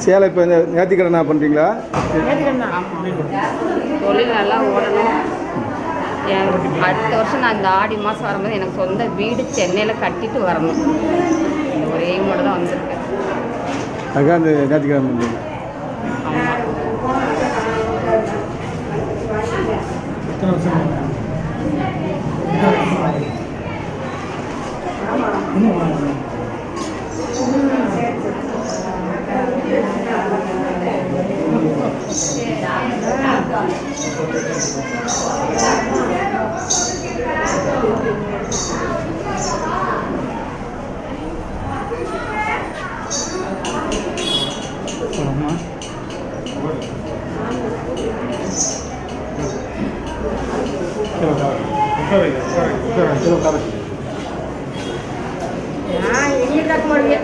சேலை இப்போ இந்த நேர்த்திக்கடனா பண்ணுறீங்களா? தொழில் நல்லா ஓடணும். அடுத்த வருஷம் நான் இந்த ஆடி மாதம் வரும்போது எனக்கு சொந்த வீடு சென்னையில் கட்டிட்டு வரணும். இந்த ஒரே எய்மோட தான் வந்திருக்கேன். அதுக்காக அந்த நேர்த்திக்கடன் பண்ணுறீங்க?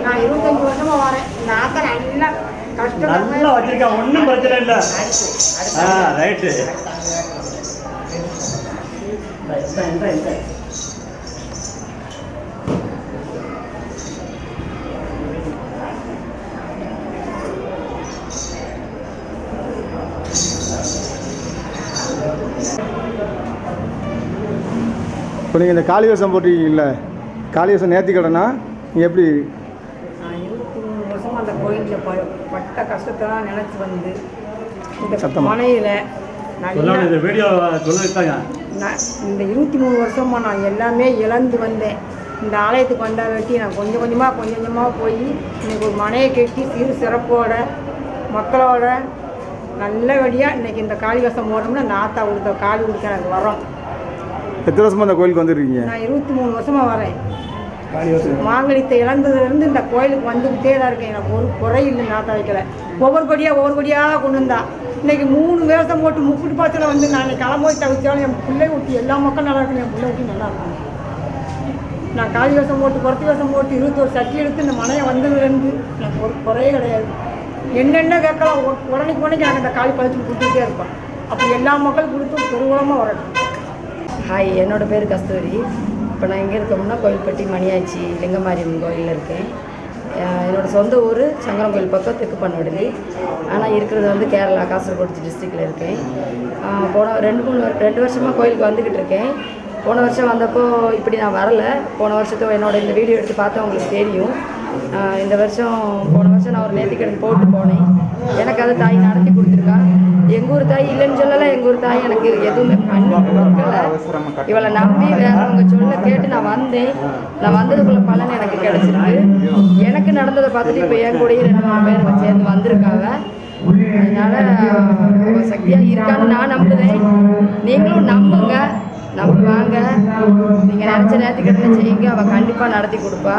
நான் 25 வருஷமா வரேன். நான் நல்லா கஷ்டம் நல்லா வச்சிருக்கேன். ஒன்றும் பிரச்சனை இல்லை. ரைட்டு. இப்போ நீங்கள் இந்த காளி வேஷம் போட்டிருக்கீங்கள, காளி வேஷம் நேர்த்திக்கடனா நீங்கள் எப்படி? நான் 23 வருஷமாக அந்த கோயிலில் பட்ட கஷ்டத்தெல்லாம் நினச்சி வந்து இந்த மனையில் இந்த வீடியோ சொல்லிட்டாங்க. இந்த 23 வருஷமாக நான் எல்லாமே இழந்து வந்தேன். இந்த ஆலயத்துக்கு வந்தா வெட்டி நான் கொஞ்சம் கொஞ்சமாக போய் இன்றைக்கி ஒரு மனையை கட்டி சிறு சிறப்போட மக்களோட நல்லபடியாக இன்றைக்கி இந்த காளி வேஷம் போடணும்னா இந்த ஆத்தா கொடுத்த காளி கொடுக்க எனக்கு வரோம். எத்தனை வருஷமாக இந்த கோயிலுக்கு வந்துருக்கீங்க? நான் 23 வருஷமாக வரேன். மாங்கலித்தை இழந்ததுலேருந்து இந்த கோயிலுக்கு வந்துக்கிட்டே தான் இருக்கேன். எனக்கு ஒரு குறை இல்லை. நாட்டை வைக்கல. ஒவ்வொரு படியாக கொண்டு வந்தா இன்றைக்கி 3 வேஷம் போட்டு முக்குட்டு பாத்தில் வந்து நான் கிளம்போய் தவிச்சாலும் என் பிள்ளை ஊட்டி எல்லா மக்களும் நல்லா இருக்கணும். என் பிள்ளை ஊட்டி நல்லா இருக்கணும். நான் காளி வேஷம் போட்டு குறத்தி வேஷம் போட்டு 21 சட்டி எடுத்து இந்த மனையை வந்ததுலேருந்து எனக்கு ஒரு குறையே கிடையாது. என்னென்ன கேட்கலாம் உடனேக்கு எனக்கு இந்த காளி பதிச்சு கொடுத்துட்டே இருப்பேன். அப்படி எல்லா மக்களும் கொடுத்து பெருவளமாக வரணும். ஹாய், என்னோடய பேர் கஸ்தூரி. இப்போ நான் எங்கே இருக்கோம்னா கோயில்பட்டி மணியாச்சி லிங்கமாரியம்மன் கோயிலில் இருக்கேன். என்னோடய சொந்த ஊர் சங்கரன் பக்கம் தெற்கு பண்ணவிடுதி. ஆனால் இருக்கிறது வந்து கேரளா காசர்கோடு டிஸ்ட்ரிக்டில் இருக்கேன். போன 2 வருஷமாக கோயிலுக்கு வந்துக்கிட்டு இருக்கேன். போன வருஷம் வந்தப்போ இப்படி நான் வரலை. போன வருஷத்தை என்னோடய இந்த வீடியோ எடுத்து பார்த்தா உங்களுக்கு தெரியும். போன வருஷம் நான் ஒரு நேர்த்திக்கடன் போட்டு போனேன். எனக்கு அது தாய் நடத்தி கொடுத்துருக்கா. எங்கள் ஊர் தாய் இல்லைன்னு சொல்லலை. எங்கள் ஊர் தாய் எனக்கு எதுவுமே பண்ணி கொடுக்கல. இவளை நம்பி வேறவங்க சொல்ல கேட்டு நான் வந்தேன். நான் வந்ததுக்குள்ள பலன் எனக்கு கிடச்சிருக்கு. எனக்கு நடந்ததை பார்த்துட்டு இப்போ என் கூடயே 2-3 பேர் சேர்ந்து வந்திருக்காங்க. அதனால் சக்தியாக இருக்கான்னு நான் நம்புகிறேன். நீங்களும் நம்புங்க, நம்பி வாங்க. நீங்கள் நினச்ச நேர்த்திக்கடனை செய்யுங்க. அவள் கண்டிப்பாக நடத்தி கொடுப்பா.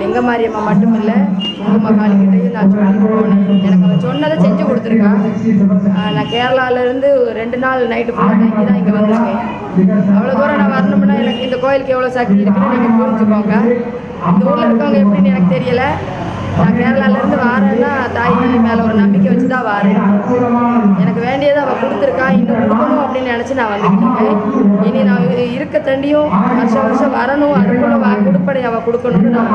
லிங்கமாரியம்மா மட்டும் இல்லை, குங்கும காளிக்கிட்டையும் நான் சொல்லிட்டு போனேன். எனக்கு அவன் சொன்னதை செஞ்சு கொடுத்துருக்கா. நான் கேரளாவிலேருந்து 2 நாள் நைட்டு ஃபுல்லாக தங்கி தான் இங்கே வந்திருக்கேன். அவ்வளோ தூரம் நான் வரணும்னா எனக்கு இந்த கோயிலுக்கு எவ்வளோ சக்தி இருக்குன்னு நீங்கள் புரிஞ்சுக்கோங்க. இந்த ஊரில் இருக்கவங்க எப்படின்னு எனக்கு தெரியலை. நான் கேரளாவிலேருந்து வாரேன்னா தாய் மேலே ஒரு நம்பிக்கை வச்சு தான் வாரேன். எனக்கு வேண்டியதை அவள் கொடுத்துருக்கா. இன்னும் கொடுக்கணும் அப்படின்னு நினச்சி நான் வந்துக்கிட்டு இருக்கேன். இனி நான் இருக்க தண்டியும் வருஷம் வரணும். அதுக்குள்ள கொடுப்படை அவள் கொடுக்கணும்னு நான்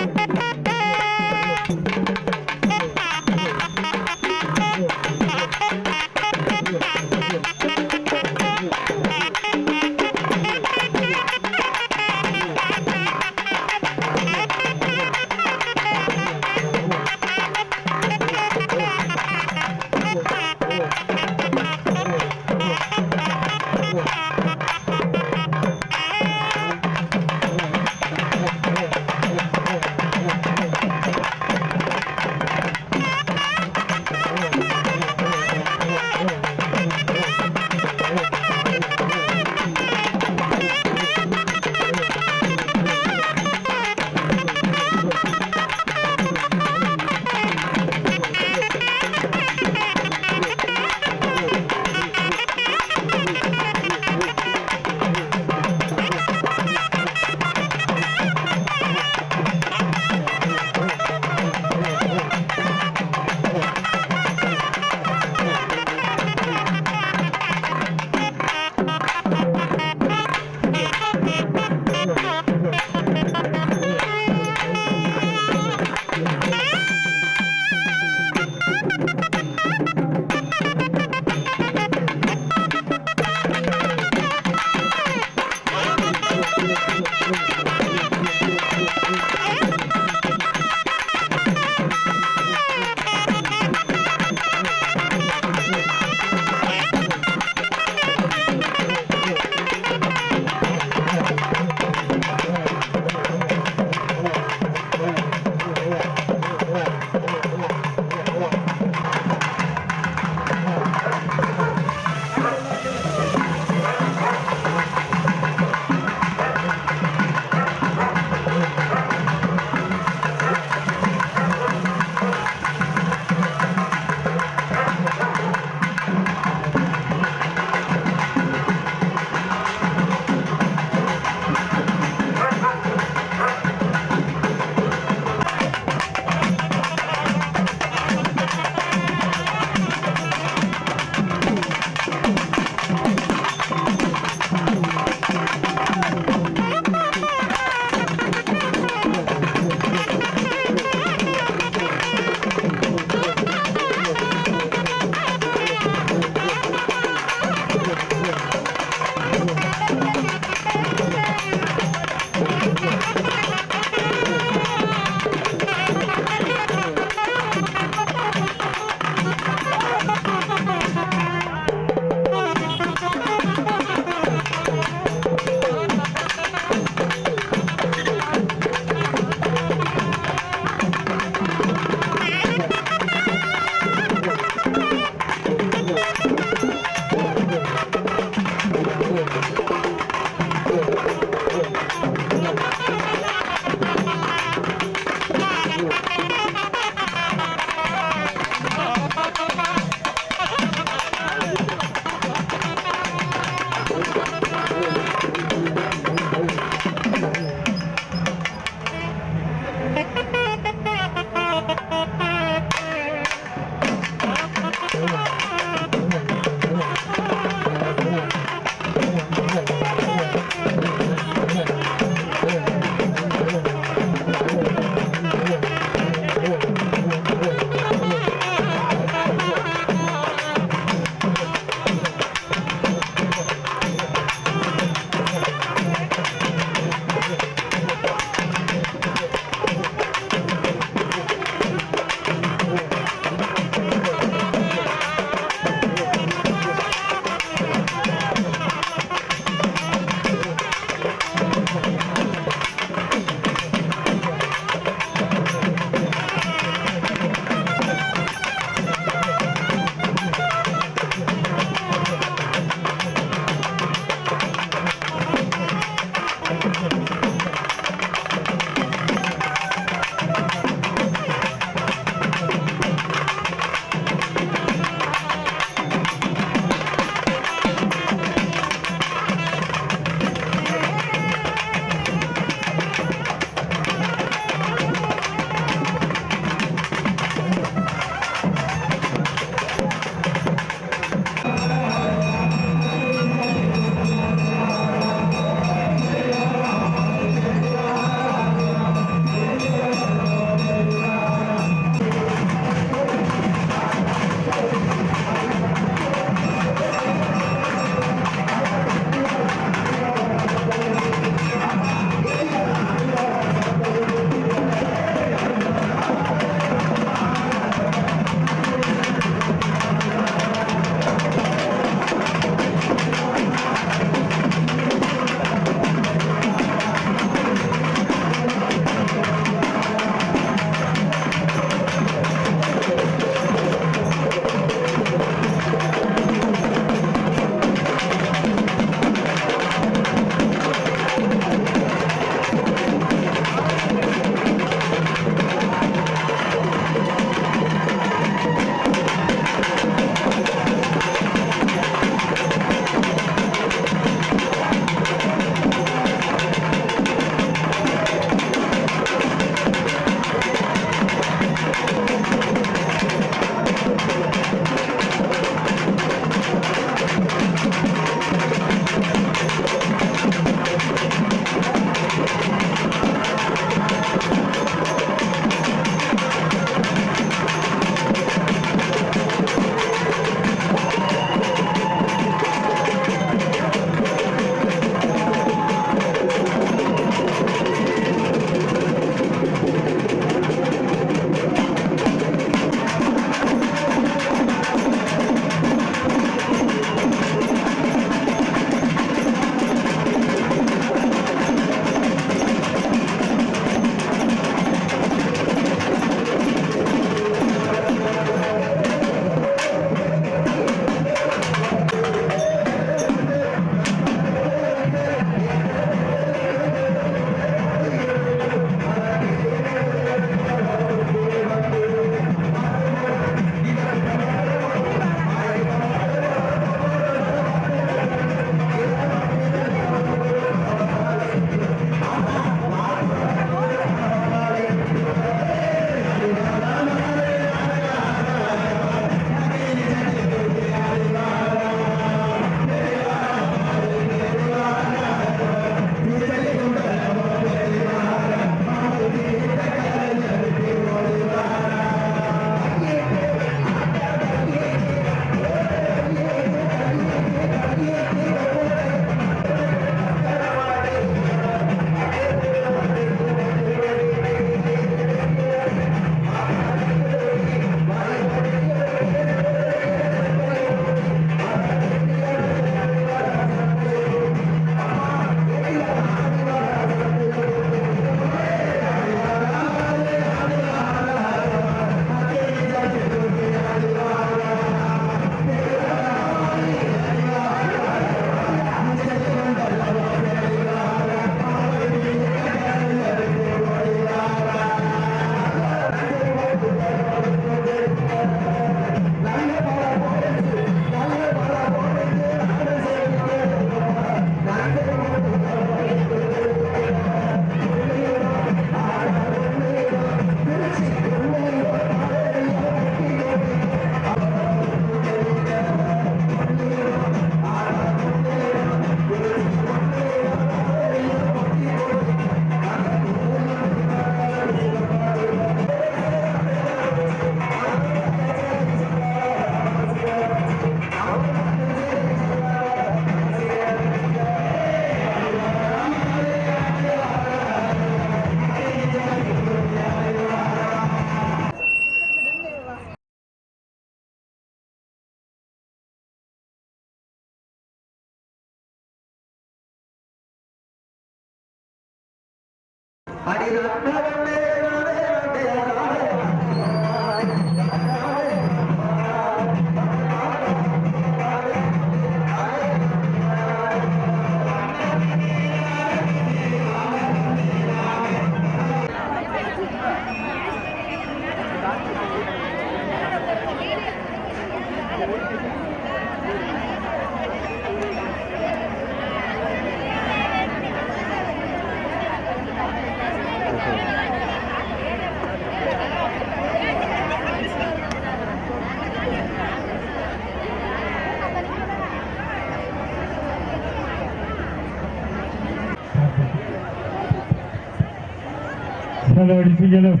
Hello, ladies and gentlemen.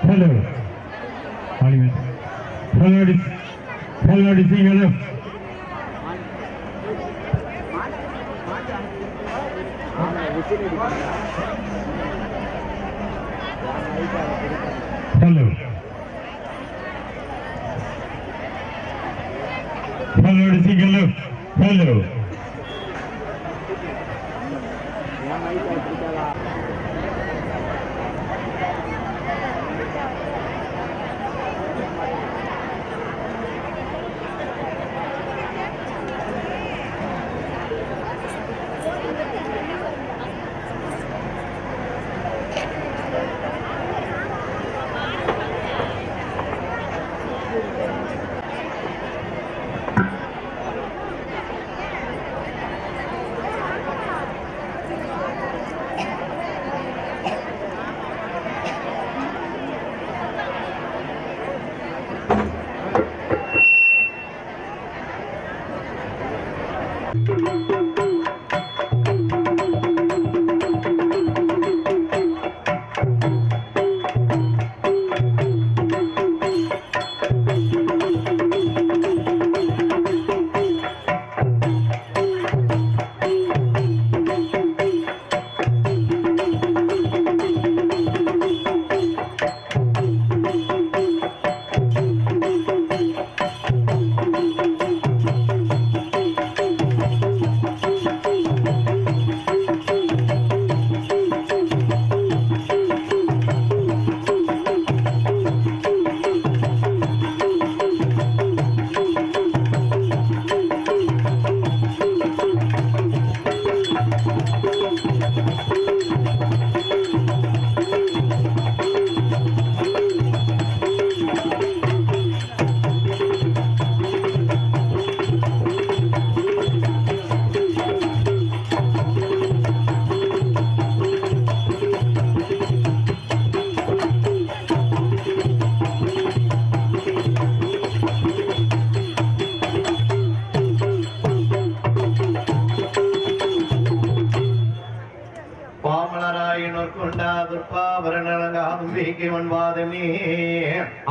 Hello. Parliament. Hello, ladies and gentlemen. Hello. Hello, ladies and gentlemen. Hello.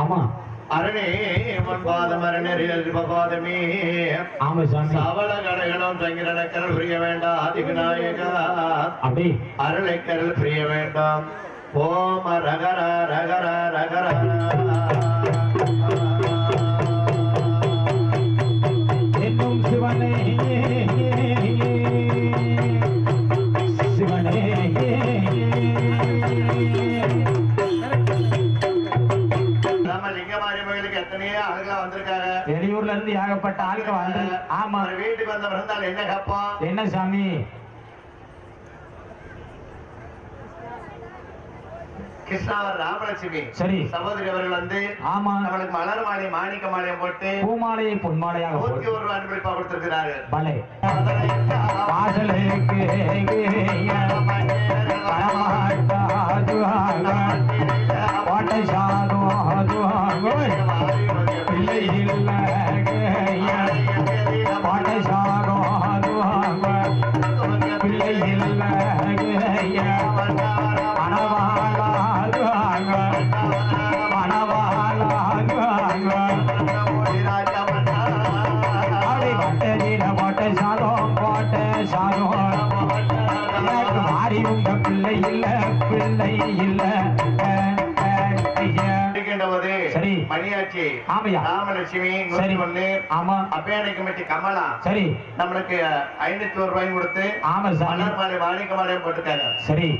ஆமா அரணே மண்பாதம் அரணேறியல் பாதமே ஆமா சாமி சவள கடகணம் சங்கிரன கரல் புரிய வேண்டாம் ஆதி விநாயகா அப்படி அருளை கரல் புரிய வேண்டாம் ஓம ரகர ரகர ரகர என்னும் சிவனே சிவனே எத்தனையோ ஆளுகளா வந்திருக்காங்க வெளியூர்ல இருந்து ஏகப்பட்ட ஆளுங்க வந்து ஆமா வீட்டுக்கு வந்த பிறந்தால் என்ன கேட்போம் என்ன சாமி கிருஷ்ணாவர் ராமலட்சுமி சரி சகோதரி அவர்கள் வந்து ஆமா நம்மளுக்கு மலர் மாலை மாணிக்க மாலையம் போட்டு பூமாலையை பொன்மாலையாக 101 அன்பளிப்பா கொடுத்திருக்கிறாரு பலே வாசலுக்கு கோட்டை சாதோ பிள்ளை இல்ல கோட்டை சாதோ பிள்ளை இல்ல பிள்ளை இல்ல பிள்ளை இல்ல சரி மணியாச்சி ஆமையா ராமலட்சுமி சரி ஒண்ணு ஆமா அப்பேனை கமிட்டி கமலா சரி நம்மளுக்கு 501 ரூபாய் கொடுத்து ஆமா சாமி மலர் மாலை மாணிக்க மாலையம் போட்டுருக்காங்க சரி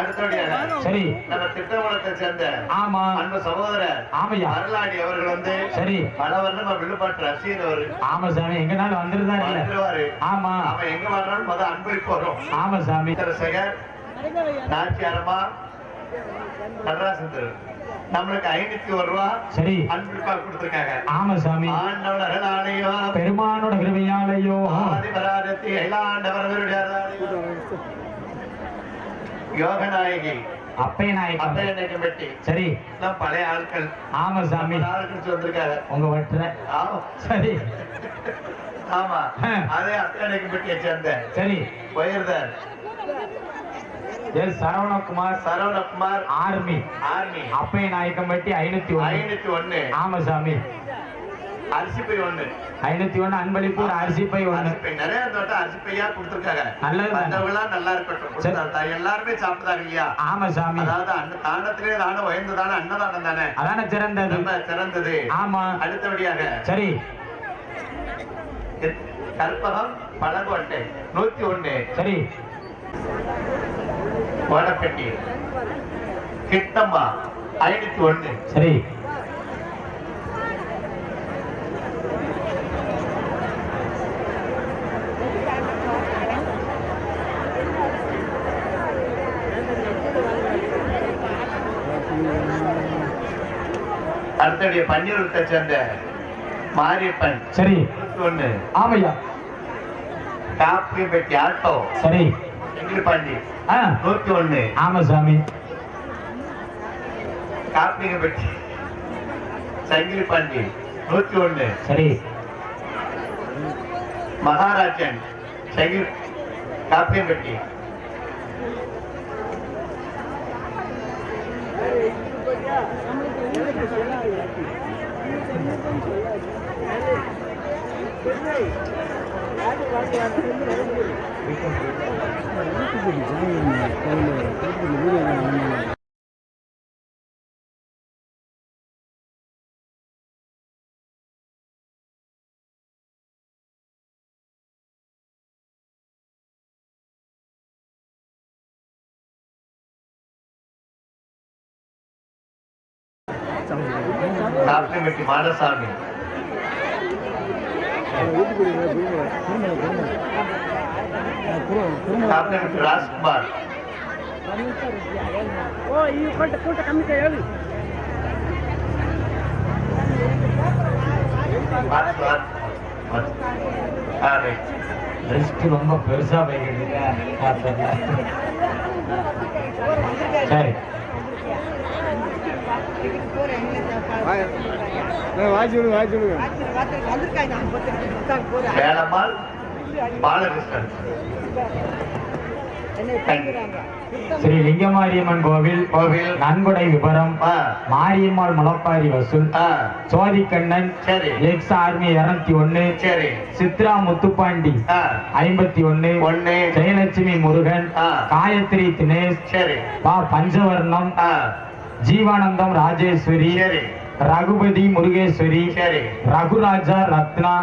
அடுத்தபடியாக சரி நம்ம திட்டமலத்தை சேர்ந்த ஆமா அன்பு சகோதரர் ஆமையா அருளாடி அவர்கள் வந்து சரி பல வருடம் விழுப்பாட்டு ரசிகர் அவரு ஆமா சாமி எங்கனாலும் வந்துருதான் இல்ல வந்துருவாரு. ஆமா அவன் எங்க வர்றான்னு முத அன்பளிப்பு வரும். ஆமா சாமி சேகர் நாச்சியாரம்மா நடராசந்தர் நம்மளுக்கு 501 ரூபா சரி அன்பளிப்பா கொடுத்திருக்காங்க. ஆமா சாமி ஆண்டவர் அருளாலையோ பெருமானோட கிருபையாலையோ ஆதிபராஜத்தி அயலாண்டவர் யோகநாயகி அப்பைய நாயகம் அப்பையனை கமிட்டி சரி எல்லாம் பழைய ஆட்கள் ஆமா சாமி ஆட்கள் வந்திருக்காங்க. உங்க வட்டுற ஆமா சரி ஆமா அதே அப்பையனை கமிட்டியை சேர்ந்த சரி உயர்ந்தார் S Saravanakumar Saravanakumar army army Appaiya Nayakkam Patti 501 501 ஆமா சாமி அரிசி பை 1 501 அன்பளிப்பு ஒரு அரிசி பை 1 அரிசி பை நிறைய தோட்டம் அரிசி பையா கொடுத்திருக்காங்க. நல்லது தானே. வந்தவங்களா நல்லா இருக்கட்டும் கொடுத்தாரு. எல்லாருமே சாப்பிட்டாங்க இல்லையா? ஆமா சாமி அதாவது தானத்திலே தானே உயர்ந்ததான அன்னதானம் தானே அதான சிறந்தது ரொம்ப சிறந்தது. ஆமா அடுத்தபடியாக சரி கற்பகம் பழங்கோட்டை 101 சரி கோடப்பட்டி கிட்டம்மா 501 சரி அடுத்தபடிய பன்னீரத்தை சேர்ந்த மாரியப்பன் சரி 101 ஆமையா காப்பி பெட்டி ஆட்டோ சரி பாண்டி 101 ஆமா சாமி காப்பிங்க பெட்டி சங்கிலி பாண்டி 101 சரி மகாராஜன் சங்கிலி காப்பியம் பெட்டி காப்பியம்பட்டி மாடசாமி காப்பியம்பட்டி ராஜ்குமார் லிஸ்ட் ரொம்ப பெருசா போய்கிட்டு சரி வாய்ச்சி விடுங்க வேலம்மாள் பாலகிருஷ்ணன் ஸ்ரீ லிங்கமாரியம்மன் கோவில் நன்கொடை விபரம் மாரியம்மாள் முளப்பாரி வசூல் சோதிக்கண்ணன் சரி எக்ஸ் ஆர்மி 201 சரி சித்ரா முத்துப்பாண்டி 51 ஜெயலட்சுமி முருகன் காயத்ரி தினேஷ் சரி பா பஞ்சவர்ணம் ஜீவானந்தம் ராஜேஸ்வரி சரி ரகுபதி முருகேஸ்வரி சரி ரகுராஜா ரத்னா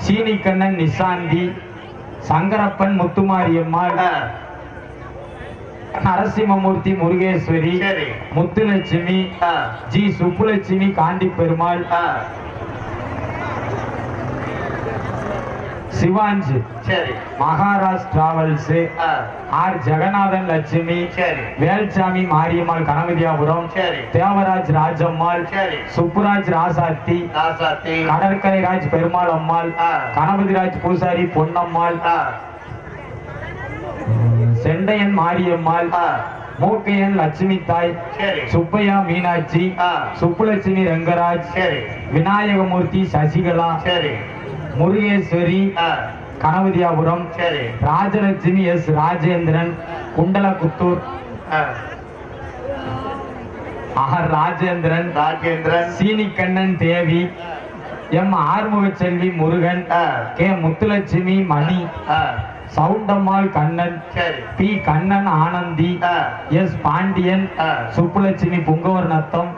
சீனிக்கண்ணன் நிசாந்தி சங்கரப்பன் முத்துமாரியம்மாள் நரசிம்மமூர்த்தி முருகேஸ்வரி சரி முத்துலட்சுமி ஜி சுப்புலட்சுமி காந்தி பெருமாள் சிவாஞ்சு சரி மகாராஜ் டிராவல்ஸ் ஆர் ஜெகநாதன் லட்சுமி சரி வேல்சாமி மாரியம்மாள் கனகதியாபுரம் சரி தேவராஜ் ராஜம்மாள் சரி சுப்புராஜ் ராசாத்தி ராசாத்தி கடற்கரை ராஜ் பெருமாள் அம்மாள் கணபதிராஜ் பூசாரி பொன்னம்மாள் செண்டையன் மாரியம்மாள் மூக்கையன் லட்சுமி தாய் சரி சுப்பையா மீனாட்சி சுப்புலட்சுமி ரங்கராஜ் சரி விநாயகமூர்த்தி சசிகலா சரி முருகேஸ்வரி கணபதியாபுரம் சரி ராஜலட்சுமி எஸ் ராஜேந்திரன் குண்டலகுத்தூர் ஆர் ராஜேந்திரன் சீனிக்கண்ணன் தேவி எம் ஆறுமுக செல்வி முருகன் கே முத்துலட்சுமி மணி சவுண்டம்மாள் கண்ணன், சரி பி கண்ணன் ஆனந்தி, எஸ் பாண்டியன், சுப்புலட்சுமி புங்கவர்ணத்தம்,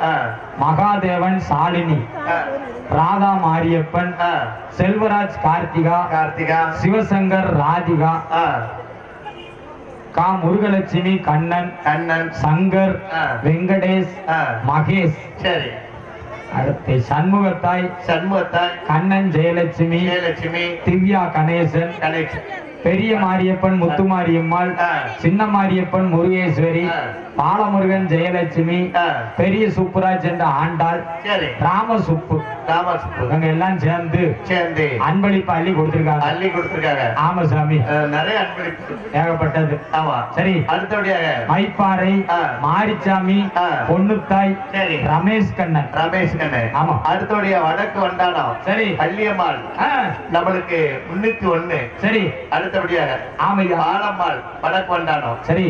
மகாதேவன் சாலினி, ராதா மாரியப்பன், செல்வராஜ் கார்த்திகா, சிவசங்கர் ராதிகா, கா முருகலட்சுமி கண்ணன், சங்கர், வெங்கடேஷ், மகேஷ். சரி அடுத்து சண்முகத்தாய், கண்ணன் ஜெயலட்சுமி, திவ்யா கணேசன், பெரிய மாரியப்பன் முத்து மாரியம்மாள், சின்ன மாரியப்பன் முருகேஸ்வரி, பாலமுருகன் ஜெயலட்சுமி, பெரிய சுப்புராஜ் என்ற ஆண்டாள், ராமசுப்பு இவங்க எல்லாம் சேர்ந்து அன்பளிப்பு அள்ளி கொடுத்திருக்காங்க. ஆமா சாமி, நிறைய அன்பளிப்பு ஏகப்பட்டது. ஆமா சரி, அடுத்தபடியாக மைப்பாறை மாரிச்சாமி, பொன்னுத்தாய், ரமேஷ் கண்ணன். ஆமா, அடுத்தபடியா வடக்கு வண்டானம். சரி, பள்ளியம்மாள் நம்மளுக்கு 301. சரி, அடுத்தபடியாக ஆமையா ஆலம்மாள் வடக்கு வண்டானம். சரி,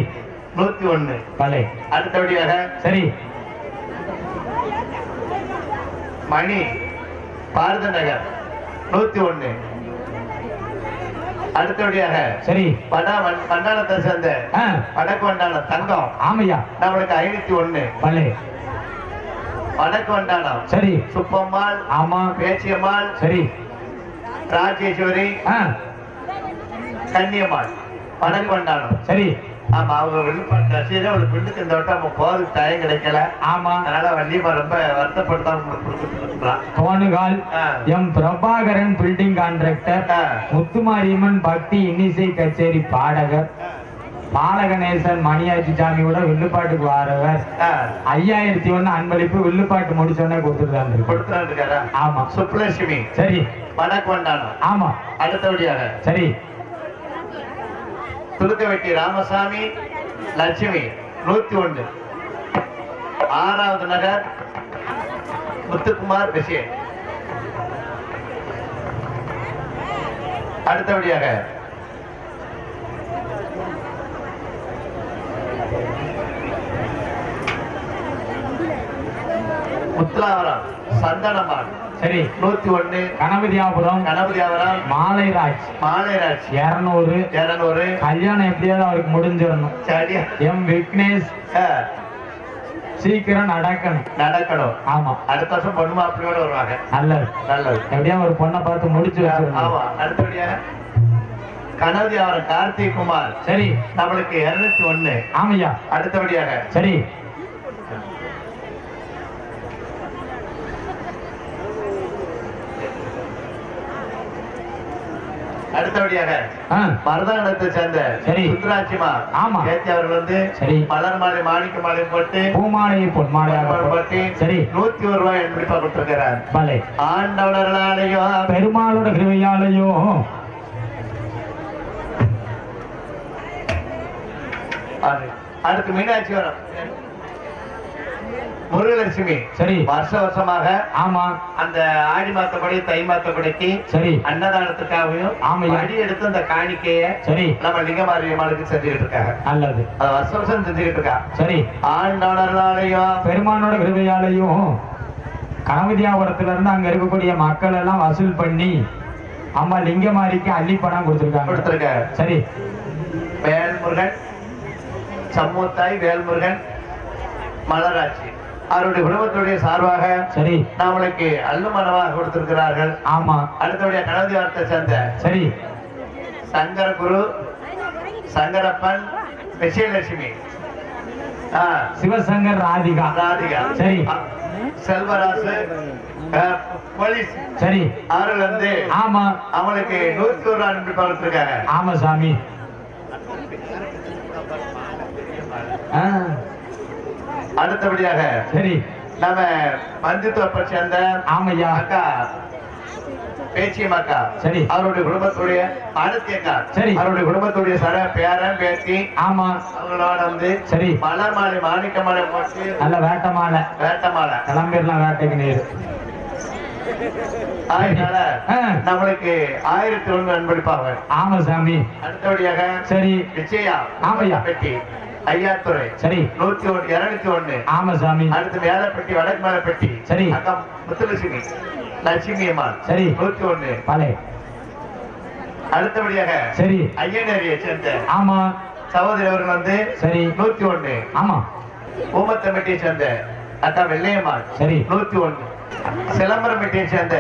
101. பலே. அடுத்தபடியாக சரி, மணி பாரத நகர் 101. அடுத்தபடியாக சரி, வண்டானத்தை சேர்ந்த வடக்கு வண்டானம் தங்கம். ஆமையா நம்மளுக்கு 501. பலே. வடக்கு வண்டானம். சரி, சுப்பம்மாள், ஆமா, பேச்சியம்மாள், சரி, ராஜேஸ்வரி, கன்னியம்மாள் வடக்கு வண்டானம். சரி, ஆமா, அவங்க விழுப்பாட்டு ரசிகர் அவளுக்கு விழுந்துக்கு இந்த வட்டம் அவங்க போறதுக்கு டைம் கிடைக்கல. ஆமா, அதனால வள்ளியம்மா ரொம்ப வருத்தப்படுத்தாம தோணுகால் M Prabhakaran building contractor, Muthumariamman பக்தி இன்னிசை கச்சேரி பாடகர், பாலகணேசன் மணியாச்சி சாமியோட வில்லுப்பாட்டுக்கு வாரவர் 5001 அன்பளிப்பு வில்லுப்பாட்டு முடிச்சோடனே கொடுத்துருக்காரு. ஆமா, சுப்புலட்சுமி. சரி, வடக்கு வண்டானம். ஆமா, அடுத்தபடியாக சரி, துலுக்கவெட்டி ராமசாமி, லட்சுமி 101. 6வது நகர் முத்துக்குமார் விஷயம். அடுத்தபடியாக முத்துலாவரம் சந்தனமான். சரி, 101. கணபதியாபுரம் மாலைராஜ் 200. கல்யாணம் எப்படியாவது அவருக்கு முடிஞ்சிடணும். சரியா எம் விக்னேஷ் சீக்கிரம் நடக்கணும். ஆமா, அடுத்த வருஷம் பொண்ணு மாப்பிள்ளையோட வருவாங்க. நல்லது. எப்படியா ஒரு பொண்ணை பார்த்து முடிச்சு வச்சிருக்கோம். ஆமா, அடுத்தபடியாக கணபதியாவரம் கார்த்திக் குமார். சரி, நம்மளுக்கு 201. ஆமையா. அடுத்தபடியாக சரி, மருதநகரத்தை சேர்ந்த சுந்தராட்சிமா. ஆமா, அவர்கள் மலர் மாலை மாணிக்க மாலை போட்டு பூமாலை பொன்மாலையாக போட்டு 101 ரூபாய் என்பிப்பா கொடுத்திருக்கிறார். ஆண்டவர்களாலேயோ பெருமாளோட கிருபையாலேயோ அடுத்து மீனாட்சி வரும் முருகலட்சுமி. சரி, வருஷமாக ஆமா அந்த ஆடி மாத்தப்படி தை மாத்தப்படிக்கு சரி அன்னதானத்துக்காகவும் அடி எடுத்து அந்த காணிக்கைய சரி நம்ம லிங்கமாரியம்மனுக்கு செஞ்சுக்கிட்டு இருக்காங்க. நல்லது, வருஷம் செஞ்சுக்கிட்டு இருக்கா. சரி, ஆண்டவர்களாலையும் பெருமானோட கிருபையாலையும் கணபதியாபுரத்துல இருந்து அங்க இருக்கக்கூடிய மக்கள் எல்லாம் வசூல் பண்ணி அம்மா லிங்கமாரிக்கு அள்ளி பணம் கொடுத்திருக்காங்க. சரி, வேல்முருகன் சம்முத்தாய் வேல்முருகன் மலராட்சி அவருடைய குடும்பத்துடைய சார்பாக சரி நம்மளுக்கு அள்ளு மனமாக கொடுத்திருக்கிறார்கள். ஆமா, அடுத்தபடியா கணபதியாரத்தை சேர்ந்த சரி சங்கர குரு சங்கரப்பன் விஜயலட்சுமி சிவசங்கர் ராதிகா. சரி, செல்வராசு போலீஸ். சரி, அவர்கள் வந்து ஆமா அவங்களுக்கு 101 அனுப்பி பார்த்திருக்காங்க. ஆமா சாமி. அடுத்தபடியாக சரி நம்ம மஞ்சுத்தோப்பை சேர்ந்த ஆமையா அக்கா பேச்சியம் அக்கா. சரி, அவருடைய குடும்பத்துடைய ஆனத்தி அக்கா. சரி, அவருடைய குடும்பத்துடைய பேரன் பேத்தி. ஆமா, அவங்களோட வந்து சரி மலர் மாலை மாணிக்க மாலை போட்டு நல்ல வேட்ட மாலை கிளம்பிடலாம் வேட்டைக்கு நேரு. அதனால நம்மளுக்கு 1001 அன்பளிப்பாங்க. ஆமா சாமி. அடுத்தபடியாக சரி விஜயா ஆமையா பெட்டி ஐயாத்துறை. சரி, 101 201. ஆமா சாமி. அடுத்து மேலப்பட்டி வடக்கு மேலப்பட்டி. சரி, அக்கா முத்துலட்சுமி லட்சுமி அம்மா. சரி, 101. பலே. அடுத்தபடியாக சரி ஐயனேரியை சேர்ந்த ஆமா சகோதரி அவர்கள் வந்து சரி 101. ஆமா ஊமத்தம்பட்டியை சேர்ந்த அக்கா வெள்ளையம்மாள் சரி 101. சிலம்பரம்பட்டியை சேர்ந்த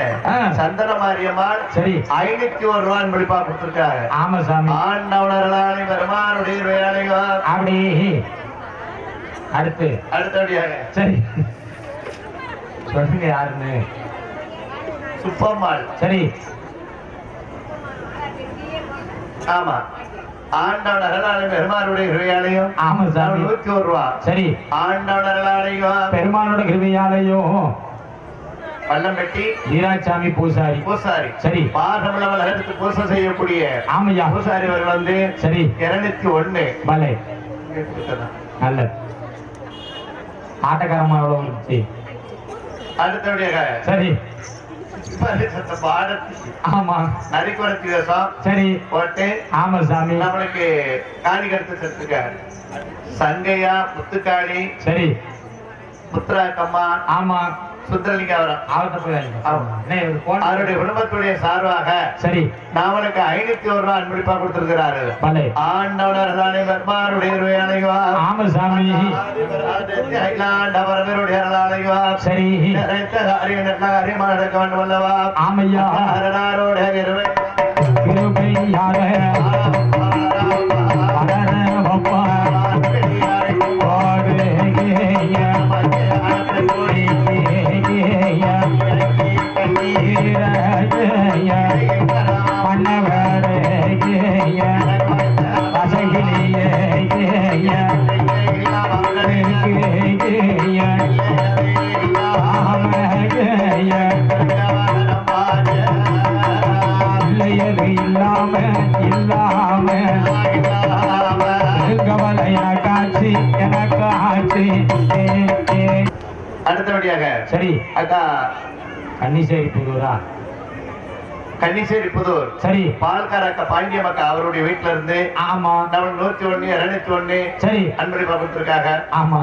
சந்தன மாரியம்மாள் சரி 501 ரூபாய் முடிப்பா கொடுத்திருக்காங்க. ஆமா சாமி ஆண்டவனர்களாலே பெருமானுடைய வேலைகள். அப்படி அடுத்தபடியாக சரி சொல்லுங்க யாருன்னு. சுப்பம்மாள் சரி ஆமா ஆண்டவனர்களாலே பெருமானுடைய வேலையும். ஆமா சாமி 101 ரூபா. சரி ஆண்டவனர்களாலையும் பெருமானோட கிருபையாலையும் பள்ளம்பட்டி வீராசாமி பூசாரி பூசாரி சரி பாசமளவில் எடுத்து பூசை செய்யக்கூடிய ஆமையா பூசாரி அவர்கள் வந்து சரி 201. பலே நல்லது ஆட்டக்காரமா எவ்வளவு இருந்துச்சு. அடுத்தபடியாக சரி பாடத்தி ஆமா நரிக்குறத்தி தேசம் சரி போட்டு ஆமா சாமி நம்மளுக்கு காணி கருத்து செத்துருக்காரு. சங்கையா முத்துக்காளி சரி முத்துராக்கம்மா ஆமா சுந்தரலிங்காவரம் அவருடைய குடும்பத்துடைய சார்பாக சரி நாமளுக்கு 501 ரூபாய் அன்பளிப்பா கொடுத்திருக்கிறாரு. பலே ஆண்டவனர்களாலே பெருமானுடைய வேலைவா. ஆமா சாமி அகிலாண்டவரவருடைய அருளாலைவா. சரி நிறைத்த காரியம் நல்ல காரியமா நடக்க வேண்டும் அல்லவா. ஆமையா அரணாரோட கிருபை. கிருபையாக அரண வப்பா அடுத்தபடியாக சரி அக்கா கன்னிசேரி புதூரா கன்னிசேரி புதூர் சரி பால்கார அக்கா பாண்டியம்மக்கா அவருடைய வீட்டுல இருந்து ஆமா நம்ம 101 201 சரி அன்பளிப்பா கொடுத்திருக்காங்க. ஆமா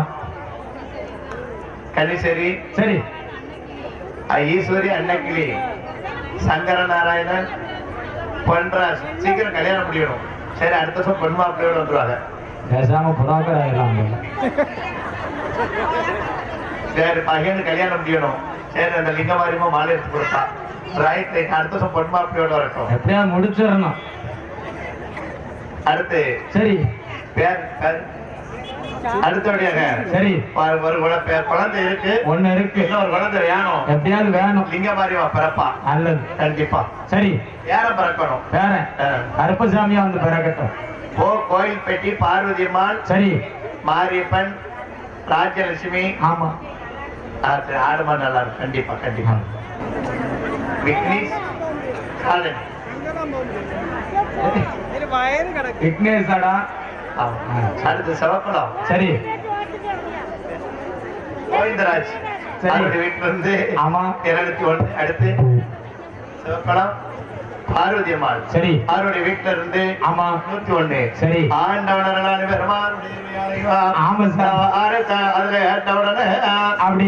கன்னிசேரி சரி ஈஸ்வரி அன்னக்கிளி சங்கர நாராயணன் பொன்ராஜ் சீக்கிரம் கல்யாணம் முடியணும். சரி அடுத்த வருஷம் பொன் மாப்பிள்ளையோட வந்துருவாங்க. பேசாம புறாக்கர் ஆயிடலாம். சரி பையனு கல்யாணம் முடியணும். சரி அந்த லிங்கமாரியமா மாலை எடுத்து கொடுத்தா ரைட் அடுத்த வருஷம் பொன் மாப்பிள்ளையோட வரட்டும். எப்படியா முடிச்சிடணும். அடுத்து சரி பேர் அடுத்தபடியாக சரி ஒரு குழந்தை இருக்கு ஒண்ணு இருக்கு இன்னொரு குழந்தை வேணும். எப்படியாவது வேணும். லிங்கமாரியமா பிறப்பா நல்லது கண்டிப்பா. சரி யாரும் பிறக்கணும். வேற கருப்பசாமியா வந்து பிறக்கட்டும். கோயில்பட்டி பார்வதி அம்மாள் சரி மாரியப்பன் ராஜலட்சுமி ஆமா ஆடுமா நல்லா இருக்கும். கண்டிப்பா கண்டிப்பா. விக்னேஷ் காலனி விக்னேஷாடா. அடுத்து சிவக்குளம் சரி கோவிந்தராஜ் அவருடைய வீட்டுல இருந்து ஆமா 201. அடுத்து சிவக்குளம் பார்வதி அம்மாள் சரி அவருடைய வீட்டுல இருந்து ஆமா 101. சரி ஆண்டவனர்களான பெருமானுடைய ஆமா சார் அதுல ஏற்றவுடனே அப்படி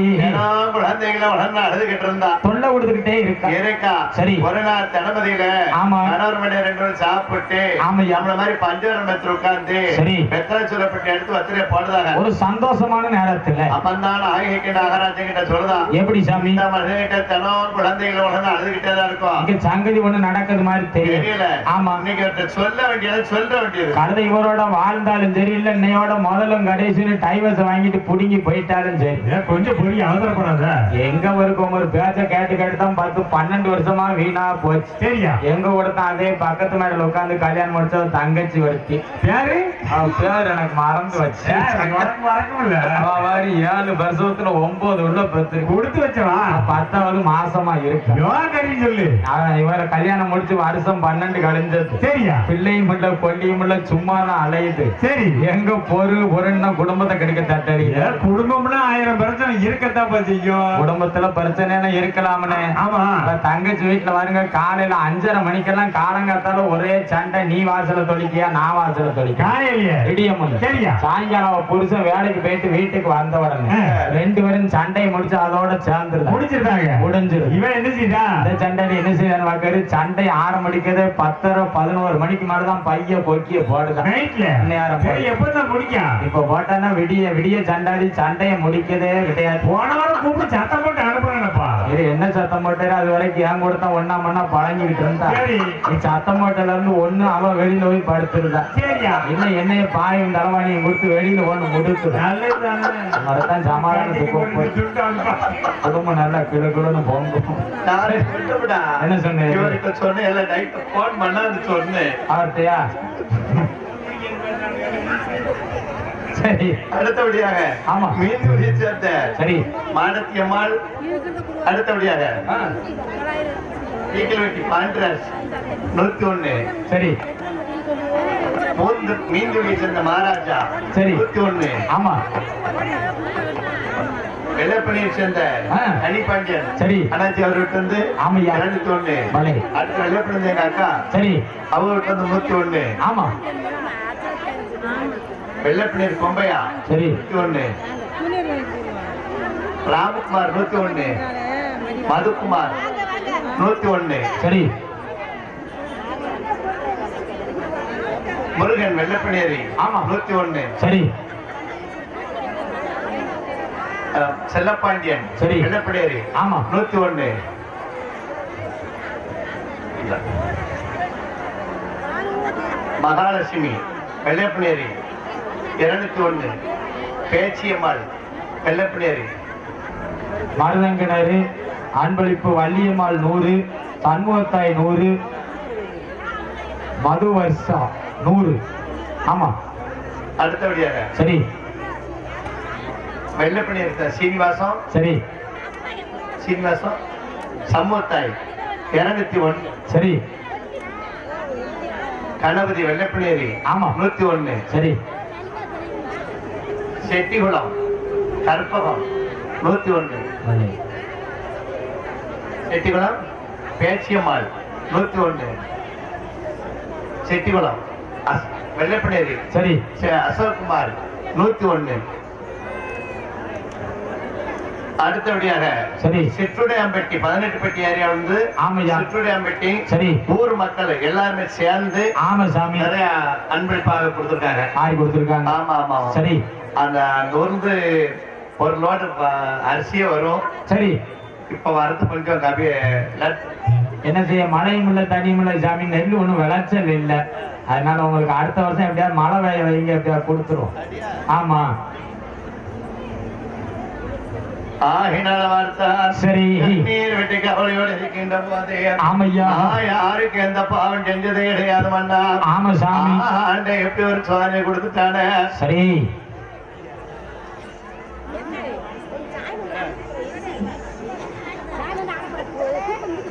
குழந்தைகளை வளர்ந்து அழுதுகிட்டு இருந்தா தொல்லை கொடுத்துக்கிட்டே இருக்கா. சரி ஒரு நாள் தனமதியில ஆமா 11 மணி 2 மணி சாப்பிட்டு ஆமையா நம்மள மாதிரி பஞ்சவரம் மெத்துல உட்கார்ந்து சரி வெத்தலை சொல்லப்பட்டு எடுத்து வத்திரைய போடுதாங்க. ஒரு சந்தோஷமான நேரத்துல அப்பந்தான் ஆகிய நாகராஜன் கிட்ட சொல்லுதான் எப்படி சாமி இந்த மனிதகிட்ட தினம் குழந்தைகளை வளர்ந்து அழுதுகிட்டே தான் இருக்கும். இங்க சங்கதி ஒண்ணு நடக்குது மாதிரி தெரியல. ஆமா இன்னைக்கு சொல்ல வேண்டியது சொல்ல வேண்டியது. கழுதை இவரோட வாழ்ந்தாலும் சரி இல்ல இன்னையோட முதலும் கடைசின்னு டைவர்ஸ் வாங்கிட்டு புடுங்கி போயிட்டாலும் சரி கொஞ்சம் பொறுக்கி அவசரப்படாத. எங்க இருக்கும் ஒரு பேச்ச கேட்டு கேட்டு தான் 10-12 வருஷமா வீணா போச்சு. சரியா எங்க கொடுத்தான் அதே பக்கத்து மேடல உட்காந்து கல்யாணம் முடிச்ச தங்கச்சி வருத்தி பேரு அவ பேர் எனக்கு மறந்து வச்சு மறக்கல. 7 வருஷத்துல 9 உள்ள பெற்று கொடுத்து வச்சவா 10வது மாசமா இருக்கு சொல்லு. இவரை கல்யாணம் முடிச்சு வருஷம் 12 கழிஞ்சது. சரியா பிள்ளையும் இல்ல கொல்லியும் இல்ல சும்மா தான் அலையுது. சரி எங்க பொருள்னா குடும்பத்தை கெடுக்க தட்டறீங்க. குடும்பம்னா 1000 பிரச்சனை பிரச்சனை இருக்கத்தான் செய்யும். குடும்பத்துல பிரச்சனை இருக்கலாம்னு. ஆமா. தங்கச்சி வீட்டுல பாருங்க, காலையில 5:30 மணிக்கெல்லாம் காலங்காத்தால ஒரே சண்டை. நீ வாசல தொளிக்கியா, நான் வாசல தொளிக்க. காலையிலேயே இடியம் சரியா? சாயங்காலம் அவ புருஷன் வேலைக்கு போயிட்டு வீட்டுக்கு வந்த உடனே 2 பேரும் சண்டையை முடிச்சு அதோட சேர்ந்துருது. முடிச்சிருந்தாங்க. முடிஞ்சிரு. இவன் என்ன செய்தா? இந்த சண்டையில என்ன செய்யணும் பாக்காரு, சண்டை ஆரம்பிக்கிறது 10:11 மணிக்கு மேலதான் பைய பொக்கிய போடுதான். நைட்ல நேரம் எப்பதான் முடிக்கும்? இப்ப போட்டானா விடிய விடிய சண்டாடி சண்டையை முடிக்கதே கிடையாது. போன வாரம் கூப்பிட்டு சத்தம் போட்டு அனுப்புறேன்ப்பா. இது என்ன சத்தம் போட்டாரு, அது வரைக்கும் ஏன் கொடுத்தா ஒன்னா மண்ணா பழங்கிட்டு இருந்தா. சரி. நீ சத்தம் போட்டல இருந்து ஒண்ணு அவ வெளியில போய் படுத்துருந்தா. சரியா? என்ன என்னைய பாயும் தலைவாணியும் கொடுத்து வெளியில ஒண்ணு முடிச்சுதான். நல்லதுதானே. சமாதானத்துக்கு குடும்பம் நல்லா கிளுன்னு பொங்கும். நானே சொல்லிட்டேன்டா. என்ன சொன்னேன்? இவர்கிட்ட சொன்னேன், எல்லாம் நைட்டு போன் பண்ணான்னு சொன்னேன். அவர்த்தையா? சரி. அடுத்தபடியாக ஆமா. மீன்துறையை சேர்ந்த சரி. மாடத்தி அம்மாள். அடுத்தபடியாக ஈக்கல்வெட்டி பாண்டராஜ் 101. சரி. மீன்துறையை சேர்ந்த மகாராஜா சரி. 101. ஆமா. வெள்ளப்பணியை சேர்ந்த கனிபாண்டியன். சரி. அண்ணாச்சி அவர்கிட்ட இருந்து ஆமையா. 201. பலே. அடுத்த வெள்ளப்பணி எங்க அக்கா. சரி. அவர்கிட்ட இருந்து 101. ஆமா. வெள்ளப்பணியர் கொம்பையா. சரி. 101. ராமகுமார் 101. மதுக்குமார் 101. சரி. முருகன் வெள்ளப்பணியரி. ஆமா. 101. சரி. செல்லப்பாண்டியன். சரி. வெள்ளப்பணியரி. ஆமா. 101. மகாலட்சுமி வெள்ளப்பணியரி 201. பேச்சியம்மாள் வெள்ளப்பணியரி. மருதங்கிணறு அன்பளிப்பு வள்ளியம்மாள் 100, சண்முகத்தாய் 100, மது வருஷா 100. ஆமா. அடுத்தபடியாக சரி. வெள்ளப்பணியர் சீனிவாசம். சரி. சீனிவாசம் சண்முகத்தாய் 201. சரி. கணபதி வெள்ளப்பணியரி. ஆமா. 101. சரி. செட்டிகுளம் கற்பகம் 101. பலே. செட்டிகுளம் பேச்சியம்மாள் 101. செட்டிகுளம் வெள்ளப்பணியரி. சரி. அசோக்குமார் 101. அடுத்தபடியாக சரி. சிற்றுடையாம்பட்டி 18 பெட்டி ஏரியா வந்து ஆமையா. சிற்றுடையாம்பட்டி. சரி. ஊர் மக்கள் எல்லாருமே சேர்ந்து ஆமா சாமி. நிறைய அன்பளிப்பாக கொடுத்திருக்காங்க. ஆரி கொடுத்துருக்காங்க. ஆமா ஆமா. சரி. அந்த ஊர்ந்து ஒரு லோடு அரிசியே வரும். சரி. இப்ப வரது கொஞ்சம் கபி என்ன செய்ய, மழையும் இல்லை தண்ணியும் இல்லை சாமி. நெல் ஒன்றும் விளைச்சல் இல்லை. அதனால உங்களுக்கு அடுத்த வருஷம் எப்படியாவது மழை பெய்ய வைங்க, எப்படியாவது கொடுத்துரும். ஆமா. ஆகினால வார்த்தான். சரி. நீர் வெட்டி கவலையோடு இருக்கின்ற போதே ஆமையா. யாருக்கு எந்த பாவம் செஞ்சதே கிடையாது மண்ணா. ஆமா சாமி. ஆண்ட எப்படி ஒரு சுவாமி கொடுத்துட்டானே. சரி.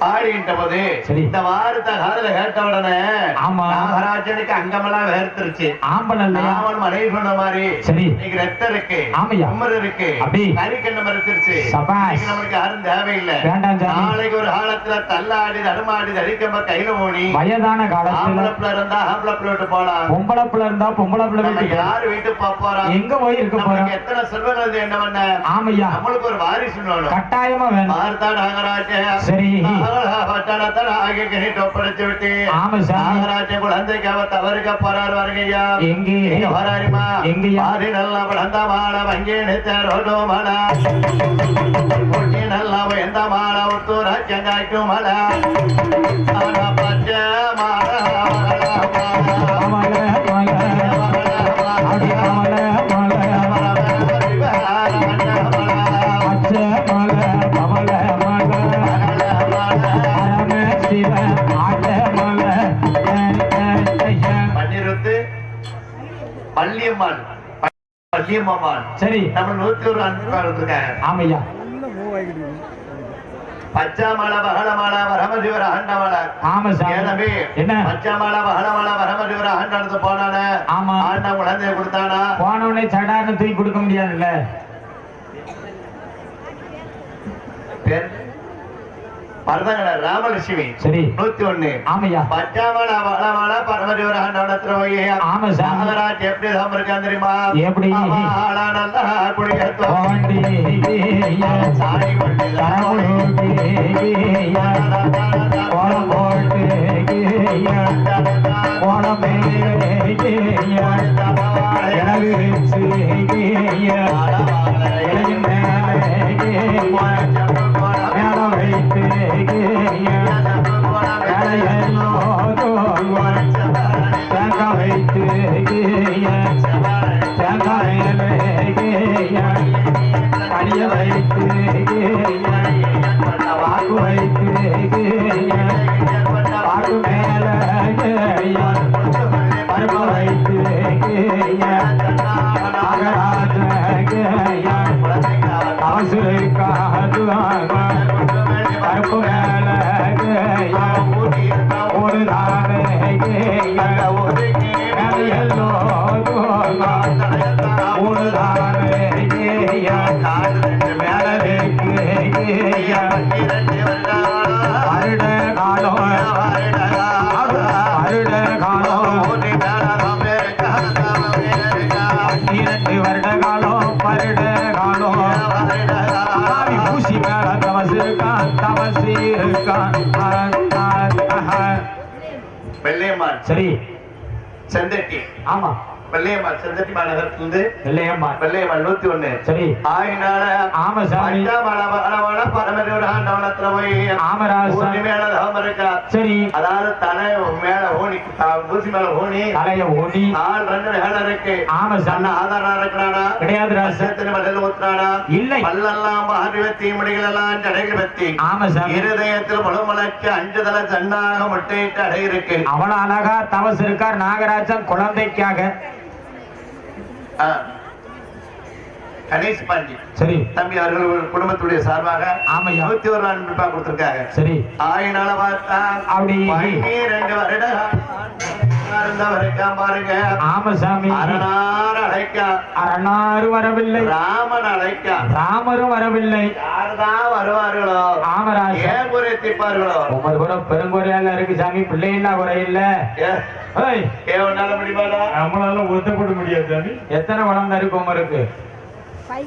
ஆடுகின்ற போது சரி. இந்த வாரத்தை காதல கேட்ட உடனே ஆமா. நாகராஜனுக்கு அங்கமெல்லாம் வேர்த்துருச்சு. ஆம்பளை இல்லையா? அவன் மனைவி சொன்ன மாதிரி சரி. இன்னைக்கு ரத்தம் இருக்கு. ஆமையா. உமர் இருக்கு. அப்படி. கறிக்கண்ண மறுத்துருச்சு. சபாஷ். இன்னைக்கு நம்மளுக்கு யாரும் தேவையில்லை. வேண்டாம் சாமி. நாளைக்கு ஒரு காலத்துல தள்ளாடி தடுமாடி தடிக்கம்ப கையில ஓடி வயதான காலத்துல ஆம்பளை பிள்ளை இருந்தா ஆம்பளை பிள்ளை விட்டு போலாம். பொம்பளை பிள்ளை இருந்தா பொம்பளை பிள்ளை நம்ம வீட்டுக்கு யாரு வீட்டுக்கு போக போறோம்? எங்க போய் இருக்க போறோம்? நமக்கு எத்தனை செல்வங்கள் என்ன பண்ண? ஆமையா. நம்மளுக்கு ஒரு வாரிசு வேணும். கட்டாயமா வேணும். பார்த்தா நாகராஜன். சரி. ஒப்படைச்சு விட்டு ஆமா சாமி. நாகராஜன் குழந்தைக்கு அவ தவறுக்க போறாரு வருங்கய்யா. எங்கே வராருமா? எங்கயா? ஆதி நல்லா வளர்ந்த மாலை வங்கி நிறுத்தோ மலை பொட்டி நல்லா எந்த மாலை ஒத்து ராஜ்யங்காய்க்கும் மலை ஆனா பச்சை மாலை பள்ளியம்மாள் பள்ளியம்மாள். சரி. நம்ம 101 அன்பு இருக்காங்க. ஆமையா. பச்சாமலை பகலமலை வரமதிவர ஆண்டமலை. ஆமா சாமி. எனவே என்ன பச்சாமலை பகலமலை வரமதிவர ஆண்டது போனானே. ஆமா. ஆண்டா குழந்தைய கொடுத்தானா? போனவனே சடார்னு தூக்கி கொடுக்க முடியாதுல்ல. பேர் மருதங்கட ராமலட்சுமி சரி 101 ஆமையா பச்சாமல வளமல பரமஜோர ஆண்டவனத்துல போய் ஆமா சாமி மகாராஜ் எப்படி சமர்க்கான் தெரியுமா எப்படி ஆளானந்தா குடியத்தோ தோண்டி சாணி கொண்டு கோலம் போட்டு கோலம் இளவு வச்சு இளையின் மேல வைத்து வேலையெல்லோ தேங்காய் வைத்து தேங்காய் கனிய வைத்து வாக்கு வைத்து வாக்கு மேல பருப்பு வைத்து அவசருக்காக பருப்பு மேல ஒரு நாளே எல்லோ ஒரு நாளே மேல வருட காலம் வருட காலம் 12 வருட காலம் வருட காலம் சாமி பூசி மேல தவசு இருக்கான் வெள்ளையம்மாள் சரி செந்தட்டி ஆமா வெள்ளையம்மாள் செந்தட்டி மாநகரத்திலிருந்து இல்லையம்மா வெள்ளையம்மாள் 101 சரி ஆயினால ஆமா சாமி பரமஜோர ஆண்டவனத்துல போய் ஆமராஜ் ஊசி மேல தவம் இருக்கா சரி அதாவது தலை மேல ஊனி ஊசி மேல ஊனி தலைய ஓடி ஆள் 2 வேலை இருக்கு ஆமா சாமி ஆதாரம் இருக்கிறானா கிடையாது ராசா சத்தின மடல் ஊத்துறானா இல்லை பல்லெல்லாம் பார்வத்தி முடிகள் எல்லாம் ஜடைகள் பத்தி ஆமா சாமி இருதயத்தில் முழுமலைக்கு 5 தலை சன்னாக முட்டையிட்டு அடை இருக்கு அவ்வளவு அழகா தவசு இருக்கார் நாகராஜன் குழந்தைக்காக கணேஷ் பாண்டி சரி தம்பி அவர்கள் குடும்பத்துடைய சார்பாக ஆமையா 101 ரூபாய் கொடுத்திருக்காங்க சரி ஆயினால பார்த்தா அப்படி 2 வருடம் இருந்தவரைக்காம் பாருங்க ஆமா சாமி அரணார் அழைக்கா அரணாறு வரவில்லை ராமன் அழைக்கா ராமரும் வரவில்லை யார்தான் வருவார்களோ ஆமராஜ் ஏன் குறை தீர்ப்பார்களோ உமர் கூட பெருங்குறையால இருக்கு சாமி பிள்ளைன்னா குறை இல்ல ஏன் உன்னால முடியுமாடா நம்மளால ஒத்தப்பட முடியாது சாமி. எத்தனை குழந்தை இருக்கு உமருக்கு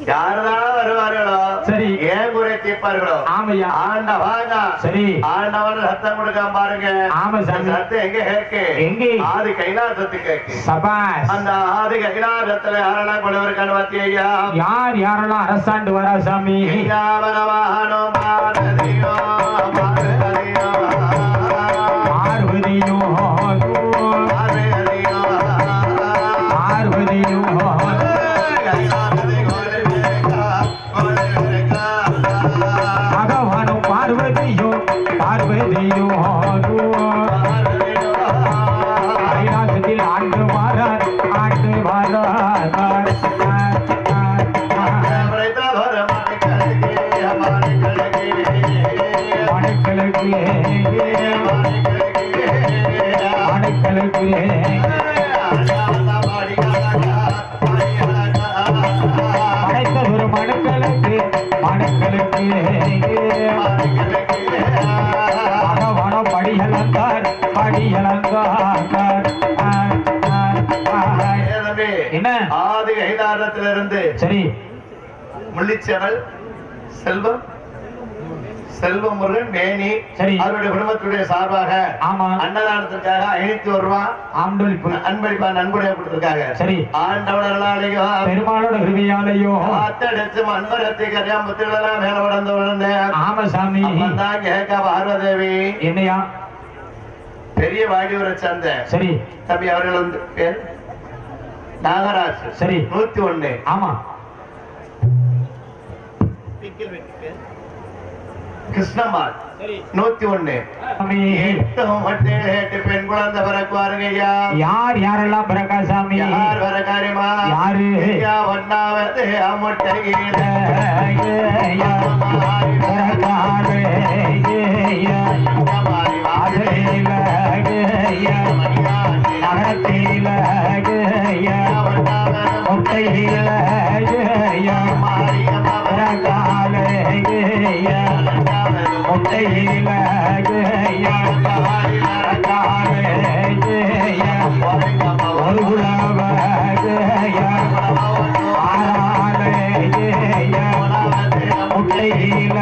யார்தான் வருவார்களோ சரி ஏன் குறை தீர்ப்பார்களோ ஆமையா ஆண்டவாங்க சரி ஆண்டவன் சத்தம் கொடுக்காம பாருங்க ஆமா சாமி சத்தம் எங்க கேக்கு எங்கே ஆதி கைலாசத்துக்கு கேக்கு சபாஸ் அந்த ஆதி கைலாசத்துல யாரெல்லாம் கொண்டவருக்கான வாத்திய ஐயா யார் யாரெல்லாம் அரசாண்டு வரா சாமி ஐயாவனவானோ பாரதியோ பாரதியோ பார்வதியோ பாரதியோ பார்வதியோ பகவானும் பார்வதியோ பார்வதியோ கைலாசத்தில் ஆண்டு வாரார் மணிக்களுக்கு படைத்த ஒரு மணுக்களுக்கு பகவானும் படியலந்தார் என்ன ஆதி கைலாசத்திலிருந்து சரி முள்ளிச்செவல் செல்வம் செல்வம் முருகன் மேனி சரி அவருடைய குடும்பத்துடைய சார்பாக ஆமா அன்னதானத்துக்காக 501 ரூபாய் ஆண்டொழிப்பு அன்பளிப்பா நன்கொடையா கொடுத்திருக்காங்க சரி ஆண்டவர்களாலேயோ பெருமாளோட கிருபையாலேயோ அத்தடிச்சு மண்பரத்தை கரியா முத்திரெல்லாம் மேல உடந்து விழுந்தேன் ஆமா சாமி அப்பந்தான் கேட்க பார்வதேவி என்னையா பெரிய வாடியூரை சேர்ந்த சரி தம்பி அவர்கள் வந்து பேர் நாகராஜ் சரி 101 ஆமா கிருஷ்ணம்மாள் 101 8 பெண் குழந்தை பிறக்குவாருங்க ஐயா யார் யாரெல்லாம் பிரகாசாமி யார் வர காரியமா யாரு ஐயா ஒன்னாவது முட்டையில முட்டையில முட்டையில ஒரு குலாவ முட்டையில